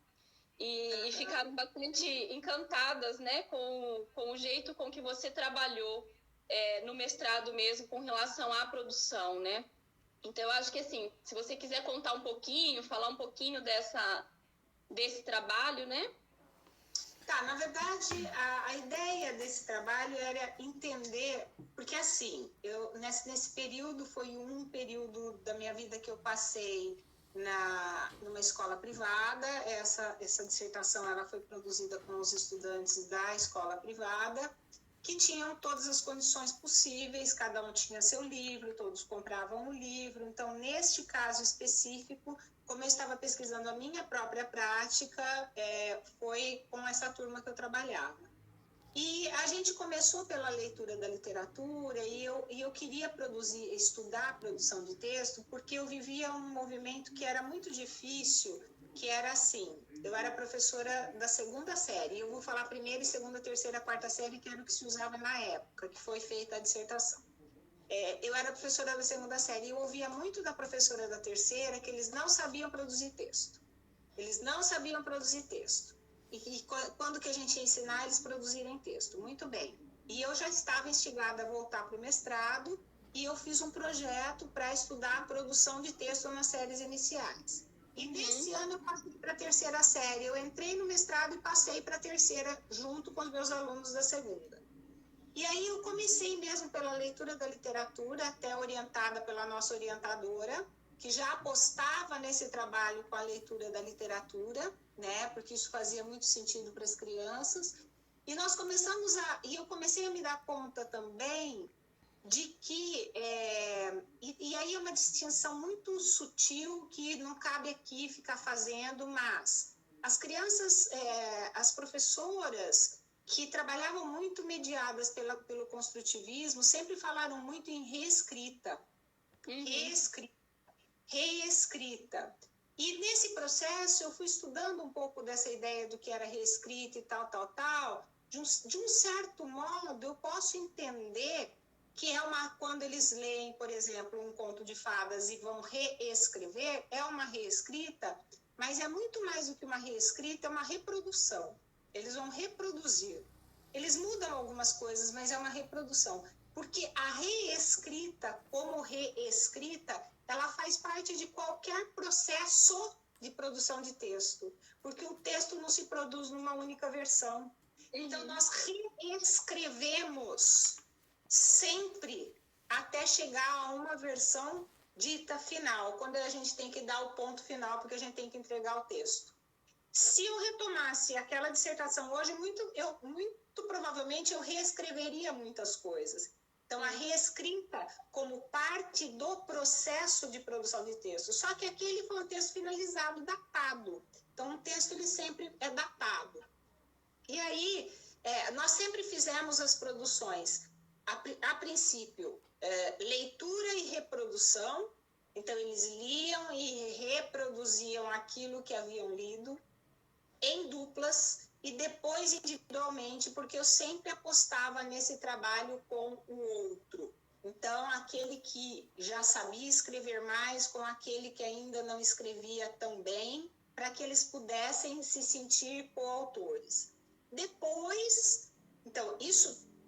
A: e ficaram bastante encantadas, né? Com o jeito com que você trabalhou no mestrado mesmo, com relação à produção, né? Então, eu acho que, assim, se você quiser contar um pouquinho, falar um pouquinho desse trabalho, né?
C: Tá, na verdade, a ideia desse trabalho era entender, porque assim, eu nesse período foi um período da minha vida que eu passei numa escola privada. Essa dissertação ela foi produzida com os estudantes da escola privada, que tinham todas as condições possíveis, cada um tinha seu livro, todos compravam o livro. Então, neste caso específico, como eu estava pesquisando a minha própria prática, foi com essa turma que eu trabalhava. E a gente começou pela leitura da literatura e eu queria estudar a produção de texto, porque eu vivia um movimento que era muito difícil, que era assim, eu era professora da segunda série, eu vou falar primeira, segunda, terceira, quarta série, que era o que se usava na época, que foi feita a dissertação. Eu era professora da segunda série e eu ouvia muito da professora da terceira que eles não sabiam produzir texto. Eles não sabiam produzir texto. E quando que a gente ia ensinar eles produzirem texto? Muito bem. E eu já estava instigada a voltar para o mestrado e eu fiz um projeto para estudar a produção de texto nas séries iniciais. E nesse ano eu passei para a terceira série. Eu entrei no mestrado e passei para a terceira junto com os meus alunos da segunda. E aí eu comecei mesmo pela leitura da literatura, até orientada pela nossa orientadora, que já apostava nesse trabalho com a leitura da literatura, né? Porque isso fazia muito sentido para as crianças. E nós começamos e eu comecei a me dar conta também de que, e aí é uma distinção muito sutil que não cabe aqui ficar fazendo, mas as crianças, as professoras que trabalhavam muito mediadas pelo construtivismo sempre falaram muito em reescrita, reescrita. E nesse processo eu fui estudando um pouco dessa ideia do que era reescrita e tal. De um certo modo eu posso entender que quando eles leem, por exemplo, um conto de fadas e vão reescrever, é uma reescrita, mas é muito mais do que uma reescrita, é uma reprodução. Eles vão reproduzir. Eles mudam algumas coisas, mas é uma reprodução. Porque a reescrita, como reescrita, ela faz parte de qualquer processo de produção de texto. Porque o texto não se produz numa única versão. Então, nós reescrevemos sempre até chegar a uma versão dita final, quando a gente tem que dar o ponto final, porque a gente tem que entregar o texto. Se eu retomasse aquela dissertação hoje, muito provavelmente eu reescreveria muitas coisas. Então, a reescrita como parte do processo de produção de texto. Só que aquele foi um texto finalizado, datado. Então, um texto ele sempre é datado. E aí, nós sempre fizemos as produções, a princípio, leitura e reprodução. Então, eles liam e reproduziam aquilo que haviam lido em duplas e depois individualmente, porque eu sempre apostava nesse trabalho com o outro. Então, aquele que já sabia escrever mais com aquele que ainda não escrevia tão bem, para que eles pudessem se sentir coautores. Depois, então,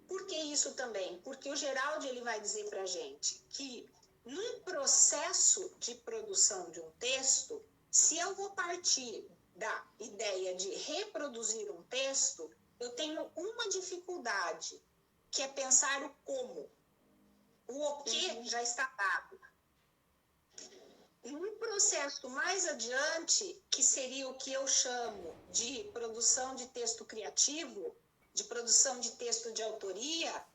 C: por que isso também? Porque o Geraldi ele vai dizer para a gente que num processo de produção de um texto, se eu vou partir da ideia de reproduzir um texto, eu tenho uma dificuldade, que é pensar o como. O que já está dado. Em um processo mais adiante, que seria o que eu chamo de produção de texto criativo, de produção de texto de autoria,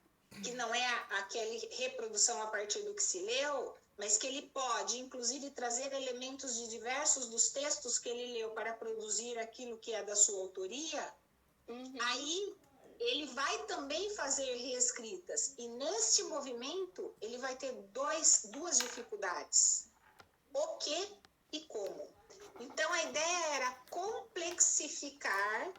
C: que não é aquela reprodução a partir do que se leu, mas que ele pode, inclusive, trazer elementos de diversos dos textos que ele leu para produzir aquilo que é da sua autoria, aí ele vai também fazer reescritas. E neste movimento, ele vai ter duas dificuldades. O que e como. Então, a ideia era complexificar,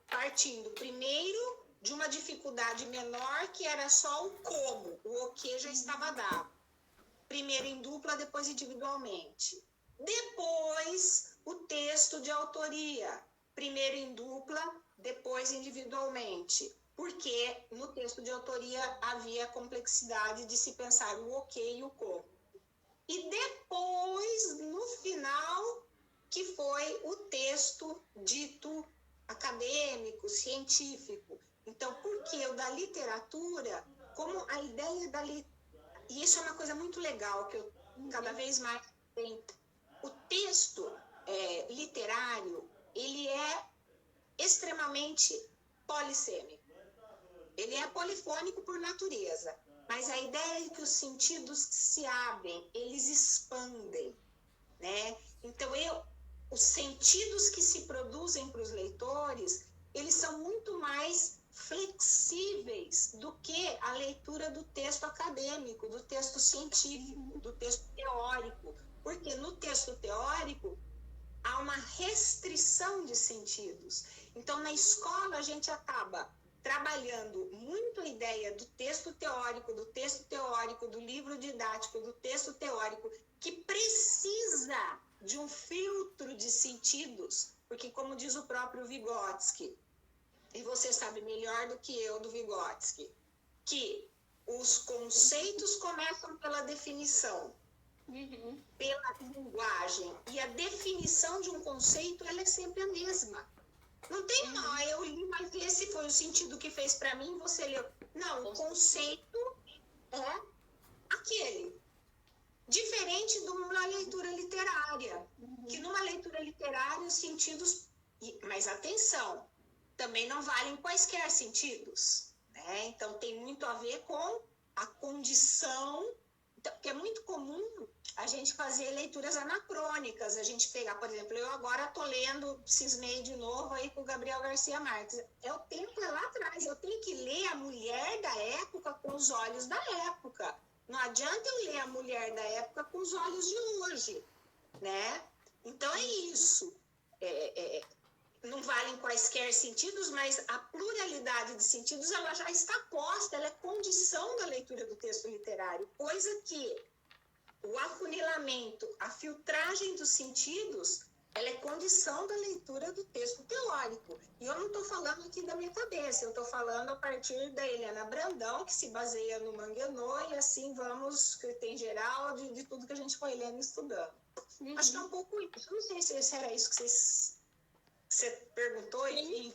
C: partindo primeiro de uma dificuldade menor, que era só o como. O que já estava dado. Primeiro em dupla, depois individualmente. Depois, o texto de autoria. Primeiro em dupla, depois individualmente. Porque no texto de autoria havia a complexidade de se pensar o o que e o como. E depois, no final, que foi o texto dito acadêmico, científico. Então, porque o da literatura, como a ideia da literatura, e isso é uma coisa muito legal, que eu cada vez mais tenho. O texto literário, ele é extremamente polissêmico. Ele é polifônico por natureza. Mas a ideia é que os sentidos se abrem, eles expandem, né? Então, os sentidos que se produzem para os leitores, eles são muito mais flexíveis do que a leitura do texto acadêmico, do texto científico, do texto teórico. Porque no texto teórico, há uma restrição de sentidos. Então, na escola, a gente acaba trabalhando muito a ideia do texto teórico, do livro didático, do texto teórico, que precisa de um filtro de sentidos, porque, como diz o próprio Vygotsky, e você sabe melhor do que eu do Vygotsky, que os conceitos começam pela definição, pela linguagem. E a definição de um conceito, ela é sempre a mesma. Não tem, não, eu li, mas esse foi o sentido que fez para mim, você leu. Não, o conceito é aquele. Diferente de uma leitura literária, que numa leitura literária os sentidos... Mas atenção, também não valem quaisquer sentidos, né? Então tem muito a ver com a condição, então, porque é muito comum a gente fazer leituras anacrônicas, a gente pegar, por exemplo, eu agora estou lendo, cismei de novo aí com o Gabriel Garcia Marques, o tempo é lá atrás, eu tenho que ler a mulher da época com os olhos da época, não adianta eu ler a mulher da época com os olhos de hoje, né? Então é isso, não valem quaisquer sentidos, mas a pluralidade de sentidos ela já está posta, ela é condição da leitura do texto literário, coisa que o afunilamento, a filtragem dos sentidos, ela é condição da leitura do texto teórico. E eu não estou falando aqui da minha cabeça, eu estou falando a partir da Helena Brandão, que se baseia no Manguenot, e assim vamos, que tem geral, de tudo que a gente foi lendo e estudando. Acho que é um pouco isso. Não sei se era isso que você perguntou, enfim.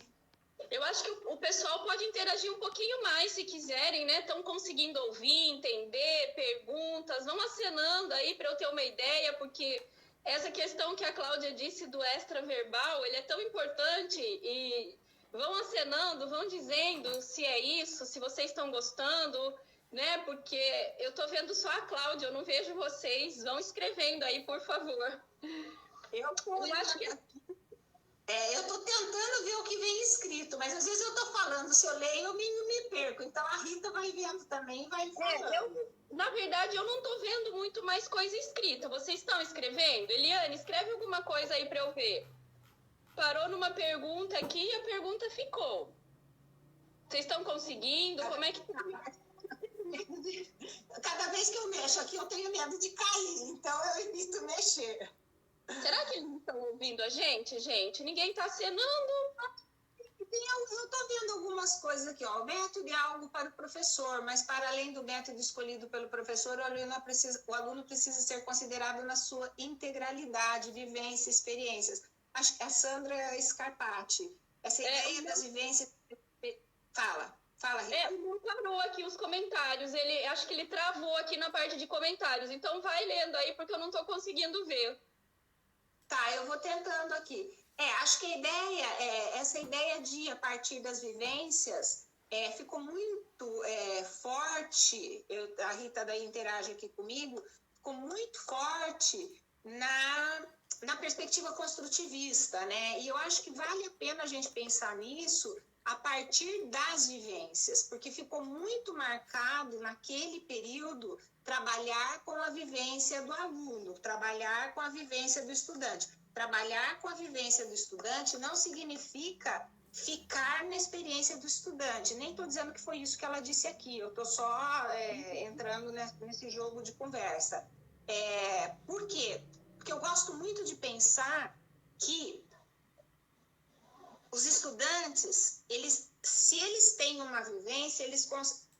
A: Eu acho que o pessoal pode interagir um pouquinho mais, se quiserem, né? Estão conseguindo ouvir, entender, perguntas, vão acenando aí para eu ter uma ideia, porque essa questão que a Cláudia disse do extraverbal, ele é tão importante, e vão acenando, vão dizendo se é isso, se vocês estão gostando, né? Porque eu estou vendo só a Cláudia, eu não vejo vocês, vão escrevendo aí, por favor. Eu acho que...
C: eu estou tentando ver o que vem escrito, mas às vezes eu estou falando, se eu leio, eu me perco. Então a Rita vai vendo também e vai falando.
A: Na verdade, eu não estou vendo muito mais coisa escrita. Vocês estão escrevendo? Eliane, escreve alguma coisa aí para eu ver. Parou numa pergunta aqui e a pergunta ficou. Vocês estão conseguindo? Como é que tá?
C: Cada vez que eu mexo aqui, eu tenho medo de cair, então eu evito mexer.
A: Será que eles estão ouvindo a gente, gente? Ninguém está acenando?
C: Eu estou vendo algumas coisas aqui, ó. O método é algo para o professor, mas para além do método escolhido pelo professor, o aluno precisa ser considerado na sua integralidade, vivência, experiências. Acho que a Sandra Scarpati, essa ideia das vivências... Fala, Rita.
A: Não parou aqui os comentários, acho que ele travou aqui na parte de comentários, então vai lendo aí, porque eu não estou conseguindo ver.
C: Tá, eu vou tentando aqui. Acho que essa ideia de, a partir das vivências, ficou muito forte, a Rita daí interage aqui comigo, ficou muito forte na perspectiva construtivista, né? E eu acho que vale a pena a gente pensar nisso a partir das vivências, porque ficou muito marcado naquele período trabalhar com a vivência do aluno, trabalhar com a vivência do estudante. Trabalhar com a vivência do estudante não significa ficar na experiência do estudante. Nem estou dizendo que foi isso que ela disse aqui, eu estou só entrando nesse jogo de conversa. Por quê? Porque eu gosto muito de pensar que os estudantes, se eles têm uma vivência,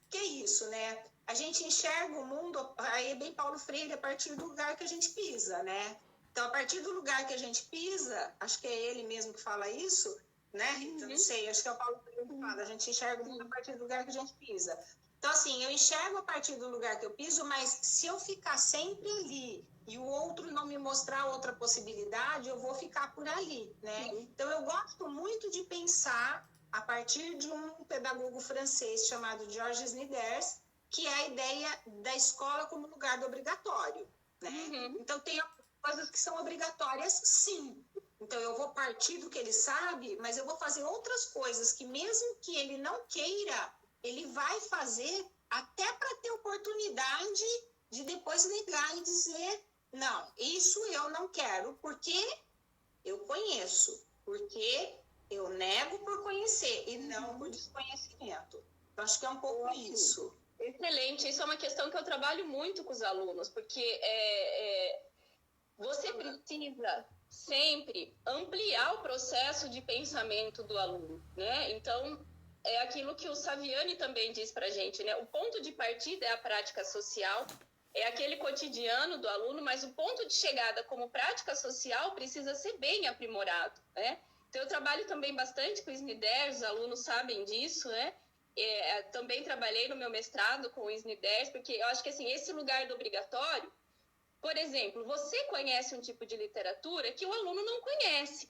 C: que é isso, né? A gente enxerga o mundo, aí é bem Paulo Freire, a partir do lugar que a gente pisa, né? Então, a partir do lugar que a gente pisa, acho que é ele mesmo que fala isso, né, Rita? Não sei, acho que é o Paulo Freire que fala, a gente enxerga o mundo a partir do lugar que a gente pisa. Então, assim, eu enxergo a partir do lugar que eu piso, mas se eu ficar sempre ali e o outro não me mostrar outra possibilidade, eu vou ficar por ali, né? Então, eu gosto muito de pensar a partir de um pedagogo francês chamado Georges Niders, que é a ideia da escola como lugar do obrigatório, né? Então, tem coisas que são obrigatórias, sim. Então, eu vou partir do que ele sabe, mas eu vou fazer outras coisas que, mesmo que ele não queira, ele vai fazer até para ter oportunidade de depois negar e dizer, não, isso eu não quero, porque eu conheço, porque eu nego por conhecer e não por desconhecimento. Eu acho que é um pouco isso.
A: Excelente, isso é uma questão que eu trabalho muito com os alunos, porque você precisa sempre ampliar o processo de pensamento do aluno, né? Então, é aquilo que o Saviani também diz para a gente, né? O ponto de partida é a prática social, é aquele cotidiano do aluno, mas o ponto de chegada como prática social precisa ser bem aprimorado, né? Então, eu trabalho também bastante com o SNI-10, os alunos sabem disso, né? Também trabalhei no meu mestrado com o SNI-10, porque eu acho que, assim, esse lugar do obrigatório, por exemplo, você conhece um tipo de literatura que o aluno não conhece.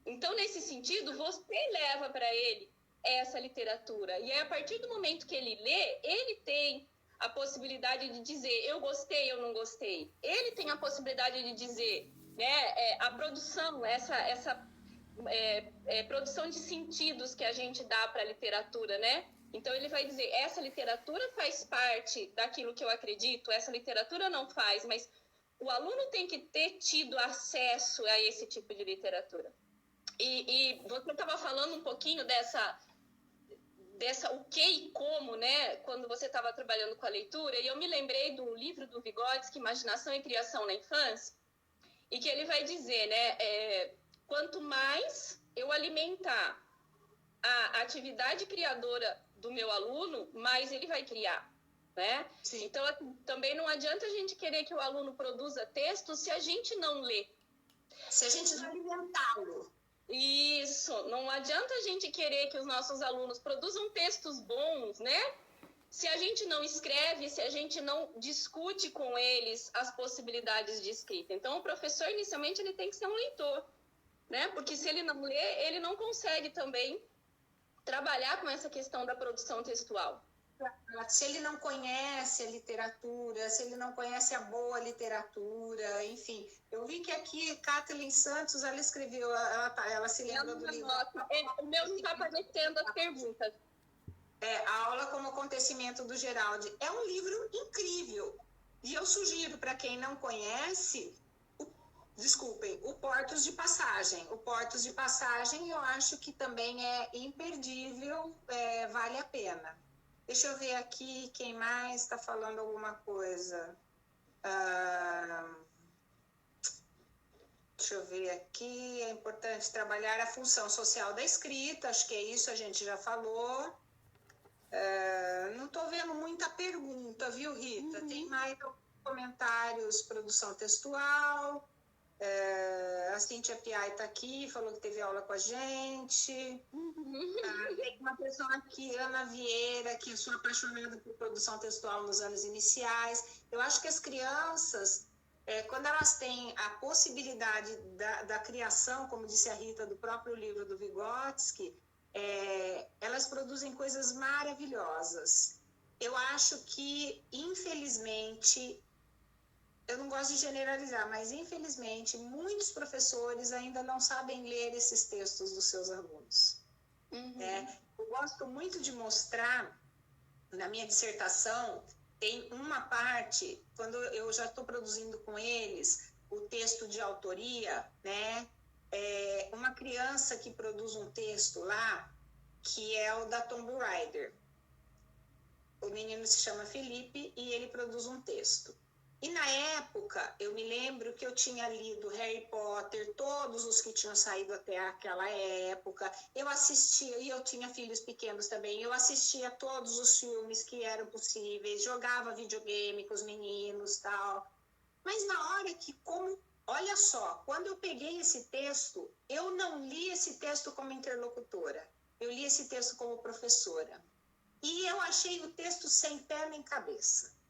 A: Então, nesse sentido, você leva para ele essa literatura. E aí, a partir do momento que ele lê, ele tem a possibilidade de dizer eu gostei, eu não gostei. Ele tem a possibilidade de dizer, né, a produção, essa produção de sentidos que a gente dá para a literatura, né? Então, ele vai dizer, essa literatura faz parte daquilo que eu acredito, essa literatura não faz, mas o aluno tem que ter tido acesso a esse tipo de literatura. E você estava falando um pouquinho dessa o que e como, né, quando você estava trabalhando com a leitura, e eu me lembrei do livro do Vygotsky, Imaginação e Criação na Infância, e que ele vai dizer, né, quanto mais eu alimentar a atividade criadora do meu aluno, mais ele vai criar, né? Sim. Então, também não adianta a gente querer que o aluno produza texto se a gente não lê.
C: Se a gente não alimentá-lo.
A: Isso, não adianta a gente querer que os nossos alunos produzam textos bons, né? Se a gente não escreve, se a gente não discute com eles as possibilidades de escrita. Então, o professor, inicialmente, ele tem que ser um leitor, né? Porque se ele não lê, ele não consegue também trabalhar com essa questão da produção textual.
C: Se ele não conhece a literatura, se ele não conhece a boa literatura, enfim. Eu vi que aqui, Kathleen Santos, ela escreveu, ela se lembra do livro.
A: O meu não está aparecendo as perguntas.
C: A Aula como Acontecimento do Geraldi. É um livro incrível. E eu sugiro para quem não conhece, o Portos de Passagem. O Portos de Passagem eu acho que também é imperdível, vale a pena. Deixa eu ver aqui quem mais está falando alguma coisa. Deixa eu ver aqui. É importante trabalhar a função social da escrita. Acho que é isso, a gente já falou. Não estou vendo muita pergunta, viu, Rita? Tem mais comentários, produção textual. A Cíntia Piai está aqui, falou que teve aula com a gente. Tem uma pessoa aqui, Ana Vieira, que eu sou apaixonada por produção textual nos anos iniciais. Eu acho que as crianças, quando elas têm a possibilidade da criação, como disse a Rita, do próprio livro do Vygotsky, elas produzem coisas maravilhosas. Eu acho que, infelizmente, eu não gosto de generalizar, mas infelizmente muitos professores ainda não sabem ler esses textos dos seus alunos. Eu gosto muito de mostrar, na minha dissertação, tem uma parte, quando eu já estou produzindo com eles o texto de autoria, né? Uma criança que produz um texto lá, que é o da Tomb Raider. O menino se chama Felipe e ele produz um texto. E na época, eu me lembro que eu tinha lido Harry Potter, todos os que tinham saído até aquela época. Eu assistia, e eu tinha filhos pequenos também, eu assistia todos os filmes que eram possíveis, jogava videogame com os meninos e tal. Mas na hora que, olha só, quando eu peguei esse texto, eu não li esse texto como interlocutora, eu li esse texto como professora. E eu achei o texto sem pé nem cabeça.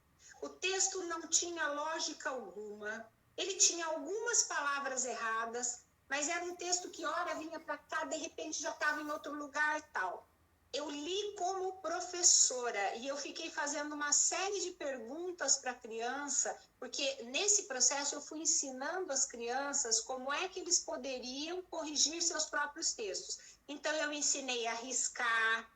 C: O texto não tinha lógica alguma, ele tinha algumas palavras erradas, mas era um texto que ora vinha para cá, de repente já estava em outro lugar e tal. Eu li como professora e eu fiquei fazendo uma série de perguntas para a criança, porque nesse processo eu fui ensinando as crianças como é que eles poderiam corrigir seus próprios textos. Então eu ensinei a riscar,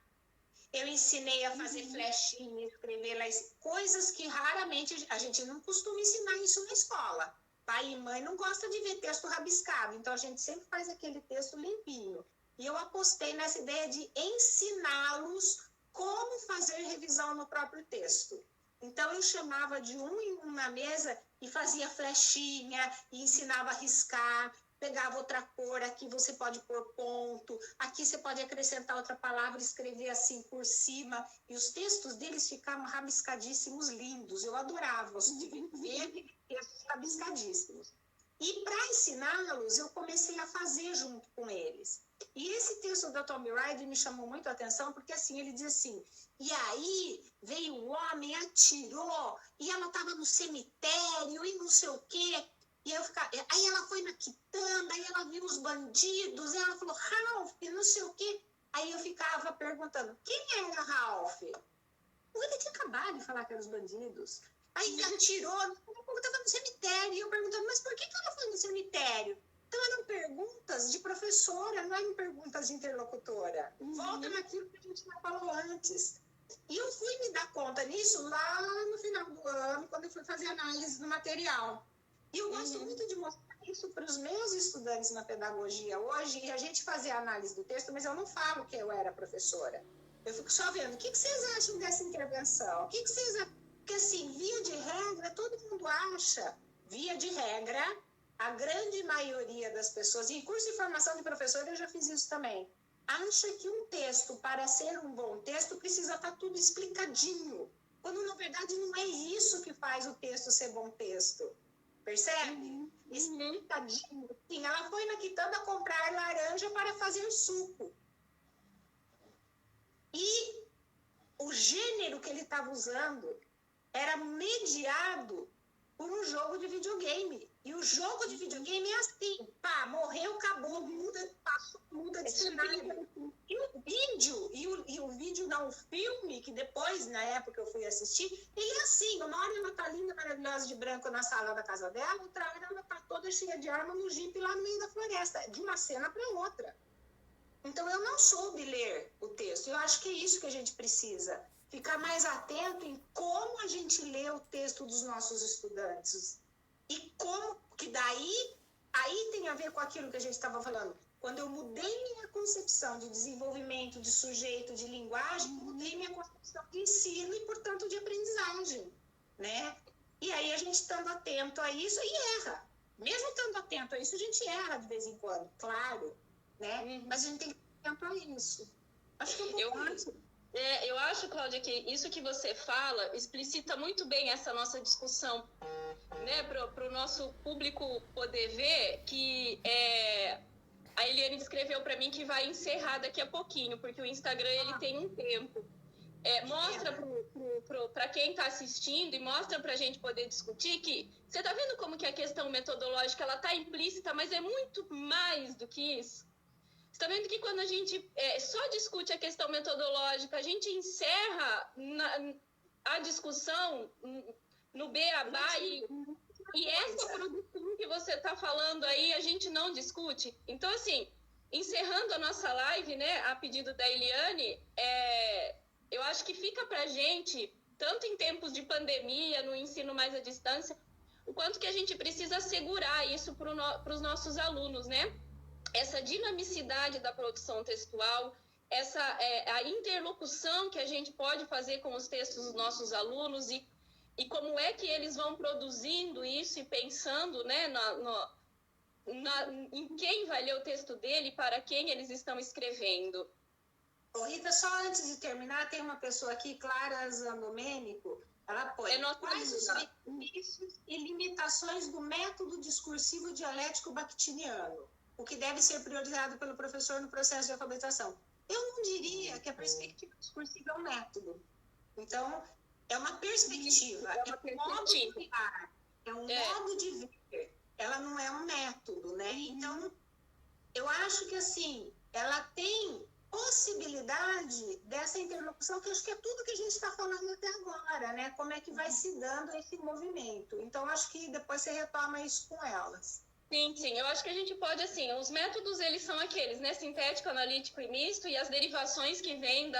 C: eu ensinei a fazer flechinha, escrever lá, coisas que raramente a gente não costuma ensinar isso na escola. Pai e mãe não gostam de ver texto rabiscado, então a gente sempre faz aquele texto limpinho. E eu apostei nessa ideia de ensiná-los como fazer revisão no próprio texto. Então eu chamava de um em um na mesa e fazia flechinha, e ensinava a riscar. pegava outra cor, aqui você pode pôr ponto, aqui você pode acrescentar outra palavra, escrever assim por cima, e os textos deles ficavam rabiscadíssimos, lindos, eu adorava, os de ver textos rabiscadíssimos. E para ensiná-los, eu comecei a fazer junto com eles. E esse texto da Tommy Ryder me chamou muito a atenção, porque assim, ele diz assim, e aí veio um homem, atirou, e ela estava no cemitério, e não sei o quê. E aí ela foi na quitanda, aí ela viu os bandidos, e ela falou, Ralph, não sei o quê. Aí eu ficava perguntando, quem era Ralph? Ele tinha acabado de falar que eram os bandidos. Aí atirou, estava no cemitério, e eu perguntando, mas por que ela foi no cemitério? Então eram perguntas de professora, não eram perguntas de interlocutora. Volta naquilo que a gente já falou antes. E eu fui me dar conta nisso lá no final do ano, quando eu fui fazer análise do material. E eu gosto muito de mostrar isso para os meus estudantes na pedagogia hoje, e a gente fazer a análise do texto, mas eu não falo que eu era professora. Eu fico só vendo, o que vocês acham dessa intervenção? O que vocês acham? Porque assim, via de regra, todo mundo acha, via de regra, a grande maioria das pessoas, em curso de formação de professor eu já fiz isso também, acha que um texto, para ser um bom texto, precisa estar tudo explicadinho, quando na verdade não é isso que faz o texto ser bom texto. Percebe? Explicadinho. Sim, ela foi na quitanda comprar laranja para fazer suco. E o gênero que ele estava usando era mediado por um jogo de videogame. E o jogo de videogame é assim, pá, morreu, acabou, muda de cenário. E o vídeo não, o filme, que depois, na época eu fui assistir, ele é assim, uma hora ela tá linda, maravilhosa, de branco na sala da casa dela, outra hora ela tá toda cheia de arma no jipe lá no meio da floresta, de uma cena para outra. Então eu não soube ler o texto, eu acho que é isso que a gente precisa. Ficar mais atento em como a gente lê o texto dos nossos estudantes. E como que aí tem a ver com aquilo que a gente estava falando. Quando eu mudei minha concepção de desenvolvimento, de sujeito, de linguagem, mudei minha concepção de ensino e, portanto, de aprendizagem, né? E aí a gente estando atento a isso, e erra. Mesmo estando atento a isso, a gente erra de vez em quando, claro, né? Mas a gente tem que estar atento a isso. Acho que
A: eu acho, Cláudia, que isso que você fala explicita muito bem essa nossa discussão, né, para o nosso público poder ver que a Eliane escreveu para mim que vai encerrar daqui a pouquinho, porque o Instagram ele tem um tempo. Mostra para quem está assistindo e mostra para a gente poder discutir que você está vendo como que a questão metodológica ela está implícita, mas é muito mais do que isso. Você está vendo que quando a gente só discute a questão metodológica, a gente encerra a discussão no beabá e essa produção que você está falando aí, a gente não discute. Então, assim, encerrando a nossa live, né, a pedido da Eliane, eu acho que fica para a gente, tanto em tempos de pandemia, no ensino mais à distância, o quanto que a gente precisa assegurar isso para os nossos alunos, né? Essa dinamicidade da produção textual, a interlocução que a gente pode fazer com os textos dos nossos alunos e como é que eles vão produzindo isso e pensando, né, em quem vai ler o texto dele, para quem eles estão escrevendo.
C: Rita, só antes de terminar, tem uma pessoa aqui, Clara Zandomênico, ela põe quais os benefícios e limitações do método discursivo dialético bakhtiniano, o que deve ser priorizado pelo professor no processo de alfabetização. Eu não diria que a perspectiva discursiva é um método. Então, é uma perspectiva, um modo de olhar, é um modo de ver. Ela não é um método, né? Então, eu acho que, assim, ela tem possibilidade dessa interlocução, que eu acho que é tudo que a gente está falando até agora, né? Como é que vai se dando esse movimento. Então, acho que depois você retoma isso com elas.
A: Sim, eu acho que a gente pode, assim, os métodos, eles são aqueles, né, sintético, analítico e misto, e as derivações que vêm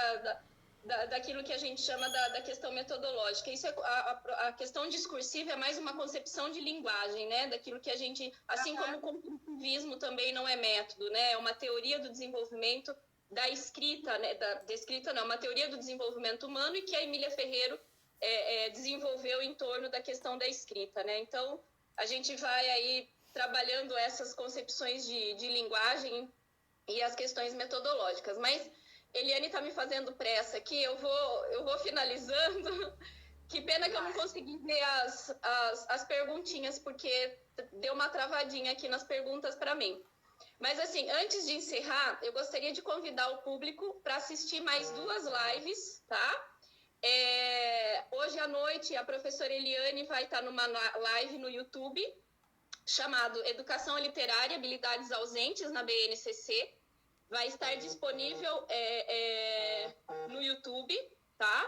A: daquilo que a gente chama da questão metodológica. Isso a questão discursiva é mais uma concepção de linguagem, né, daquilo que a gente, assim como o construtivismo também não é método, né, é uma teoria do desenvolvimento da escrita, né, da escrita não, uma teoria do desenvolvimento humano e que a Emília Ferreiro desenvolveu em torno da questão da escrita, né, então a gente vai aí trabalhando essas concepções de linguagem e as questões metodológicas. Mas Eliane está me fazendo pressa aqui, eu vou finalizando. Que pena que eu não consegui ver as perguntinhas, porque deu uma travadinha aqui nas perguntas para mim. Mas, assim, antes de encerrar, eu gostaria de convidar o público para assistir mais 2 lives, tá? Hoje à noite, a professora Eliane vai estar numa live no YouTube, chamado Educação Literária, Habilidades Ausentes na BNCC. Vai estar disponível no YouTube, tá?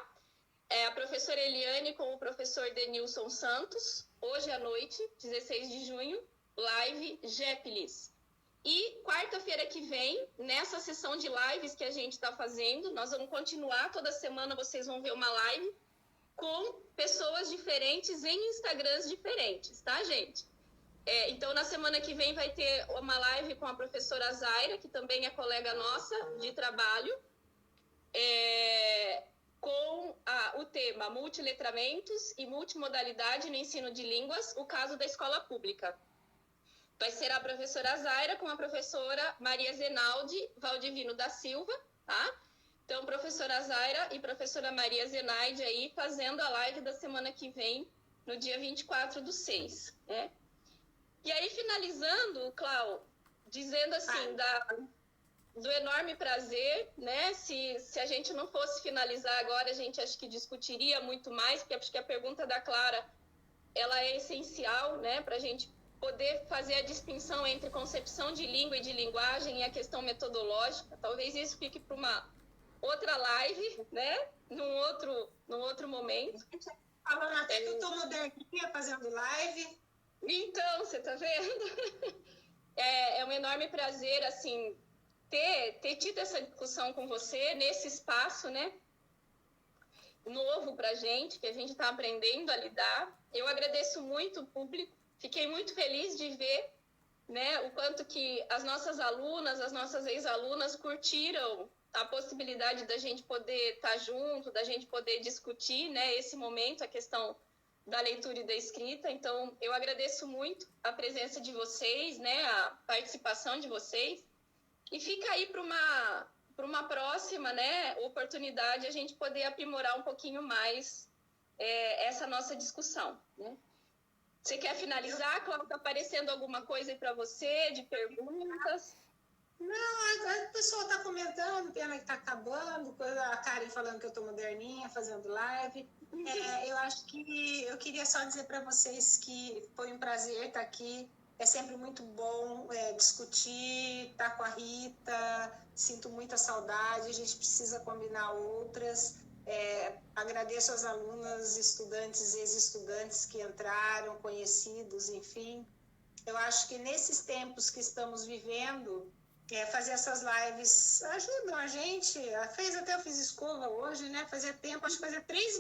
A: A professora Eliane com o professor Denilson Santos, hoje à noite, 16 de junho, live GEPLIS. E quarta-feira que vem, nessa sessão de lives que a gente está fazendo, nós vamos continuar, toda semana vocês vão ver uma live com pessoas diferentes em Instagrams diferentes, tá, gente? Então, na semana que vem vai ter uma live com a professora Zaira, que também é colega nossa de trabalho, com o tema multiletramentos e multimodalidade no ensino de línguas, o caso da escola pública. Vai ser a professora Zaira com a professora Maria Zenaldi Valdivino da Silva, tá? Então, professora Zaira e professora Maria Zenaide aí fazendo a live da semana que vem, no dia 24/6, né? E aí, finalizando, Clau, dizendo assim, do enorme prazer, né? Se a gente não fosse finalizar agora, a gente acho que discutiria muito mais, porque acho que a pergunta da Clara, ela é essencial, né? Para a gente poder fazer a distinção entre concepção de língua e de linguagem e a questão metodológica. Talvez isso fique para uma outra live, né? Num outro momento.
C: Falando até que eu estou moderninha fazendo live.
A: Então, você está vendo? É um enorme prazer, assim, ter tido essa discussão com você nesse espaço, né? Novo para a gente, que a gente está aprendendo a lidar. Eu agradeço muito o público. Fiquei muito feliz de ver, né, o quanto que as nossas alunas, as nossas ex-alunas curtiram a possibilidade da gente poder estar junto, da gente poder discutir, né, esse momento, a questão da leitura e da escrita. Então, eu agradeço muito a presença de vocês, né, a participação de vocês. E fica aí para uma próxima, né, oportunidade a gente poder aprimorar um pouquinho mais essa nossa discussão, né? Você quer finalizar, Cláudia? Está aparecendo alguma coisa aí para você, de perguntas?
C: Não, a pessoa está comentando, pena que está acabando, a Karen falando que eu estou moderninha, fazendo live. Eu acho que eu queria só dizer para vocês que foi um prazer estar aqui. É sempre muito bom discutir, estar com a Rita, sinto muita saudade, a gente precisa combinar outras. Agradeço às alunas, estudantes e ex-estudantes que entraram, conhecidos, enfim. Eu acho que nesses tempos que estamos vivendo, fazer essas lives ajudam a gente. Eu fiz escova hoje, né? Fazia tempo, acho que fazia 3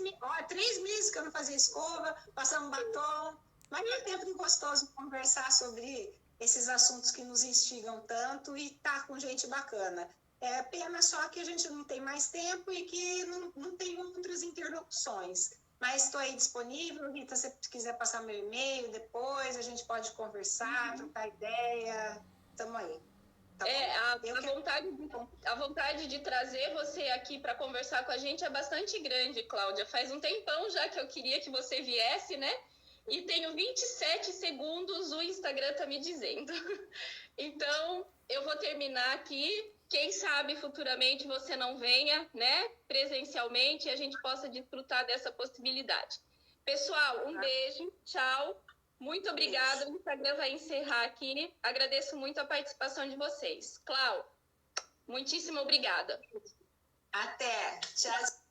C: meses que eu não fazia escova, passar um batom. Mas é tempo gostoso conversar sobre esses assuntos que nos instigam tanto e estar com gente bacana. É pena só que a gente não tem mais tempo e que não tem outras interlocuções. Mas estou aí disponível, Rita, se você quiser passar meu e-mail depois, a gente pode conversar, trocar ideia. Estamos aí. Tá
A: a vontade de trazer você aqui para conversar com a gente é bastante grande, Cláudia. Faz um tempão já que eu queria que você viesse, né? E tenho 27 segundos, o Instagram está me dizendo. Então, eu vou terminar aqui. Quem sabe futuramente você não venha, né, presencialmente, e a gente possa desfrutar dessa possibilidade. Pessoal, um beijo, tchau. Muito obrigada, o Instagram vai encerrar aqui. Agradeço muito a participação de vocês. Clau, muitíssimo obrigada.
C: Até. Tchau.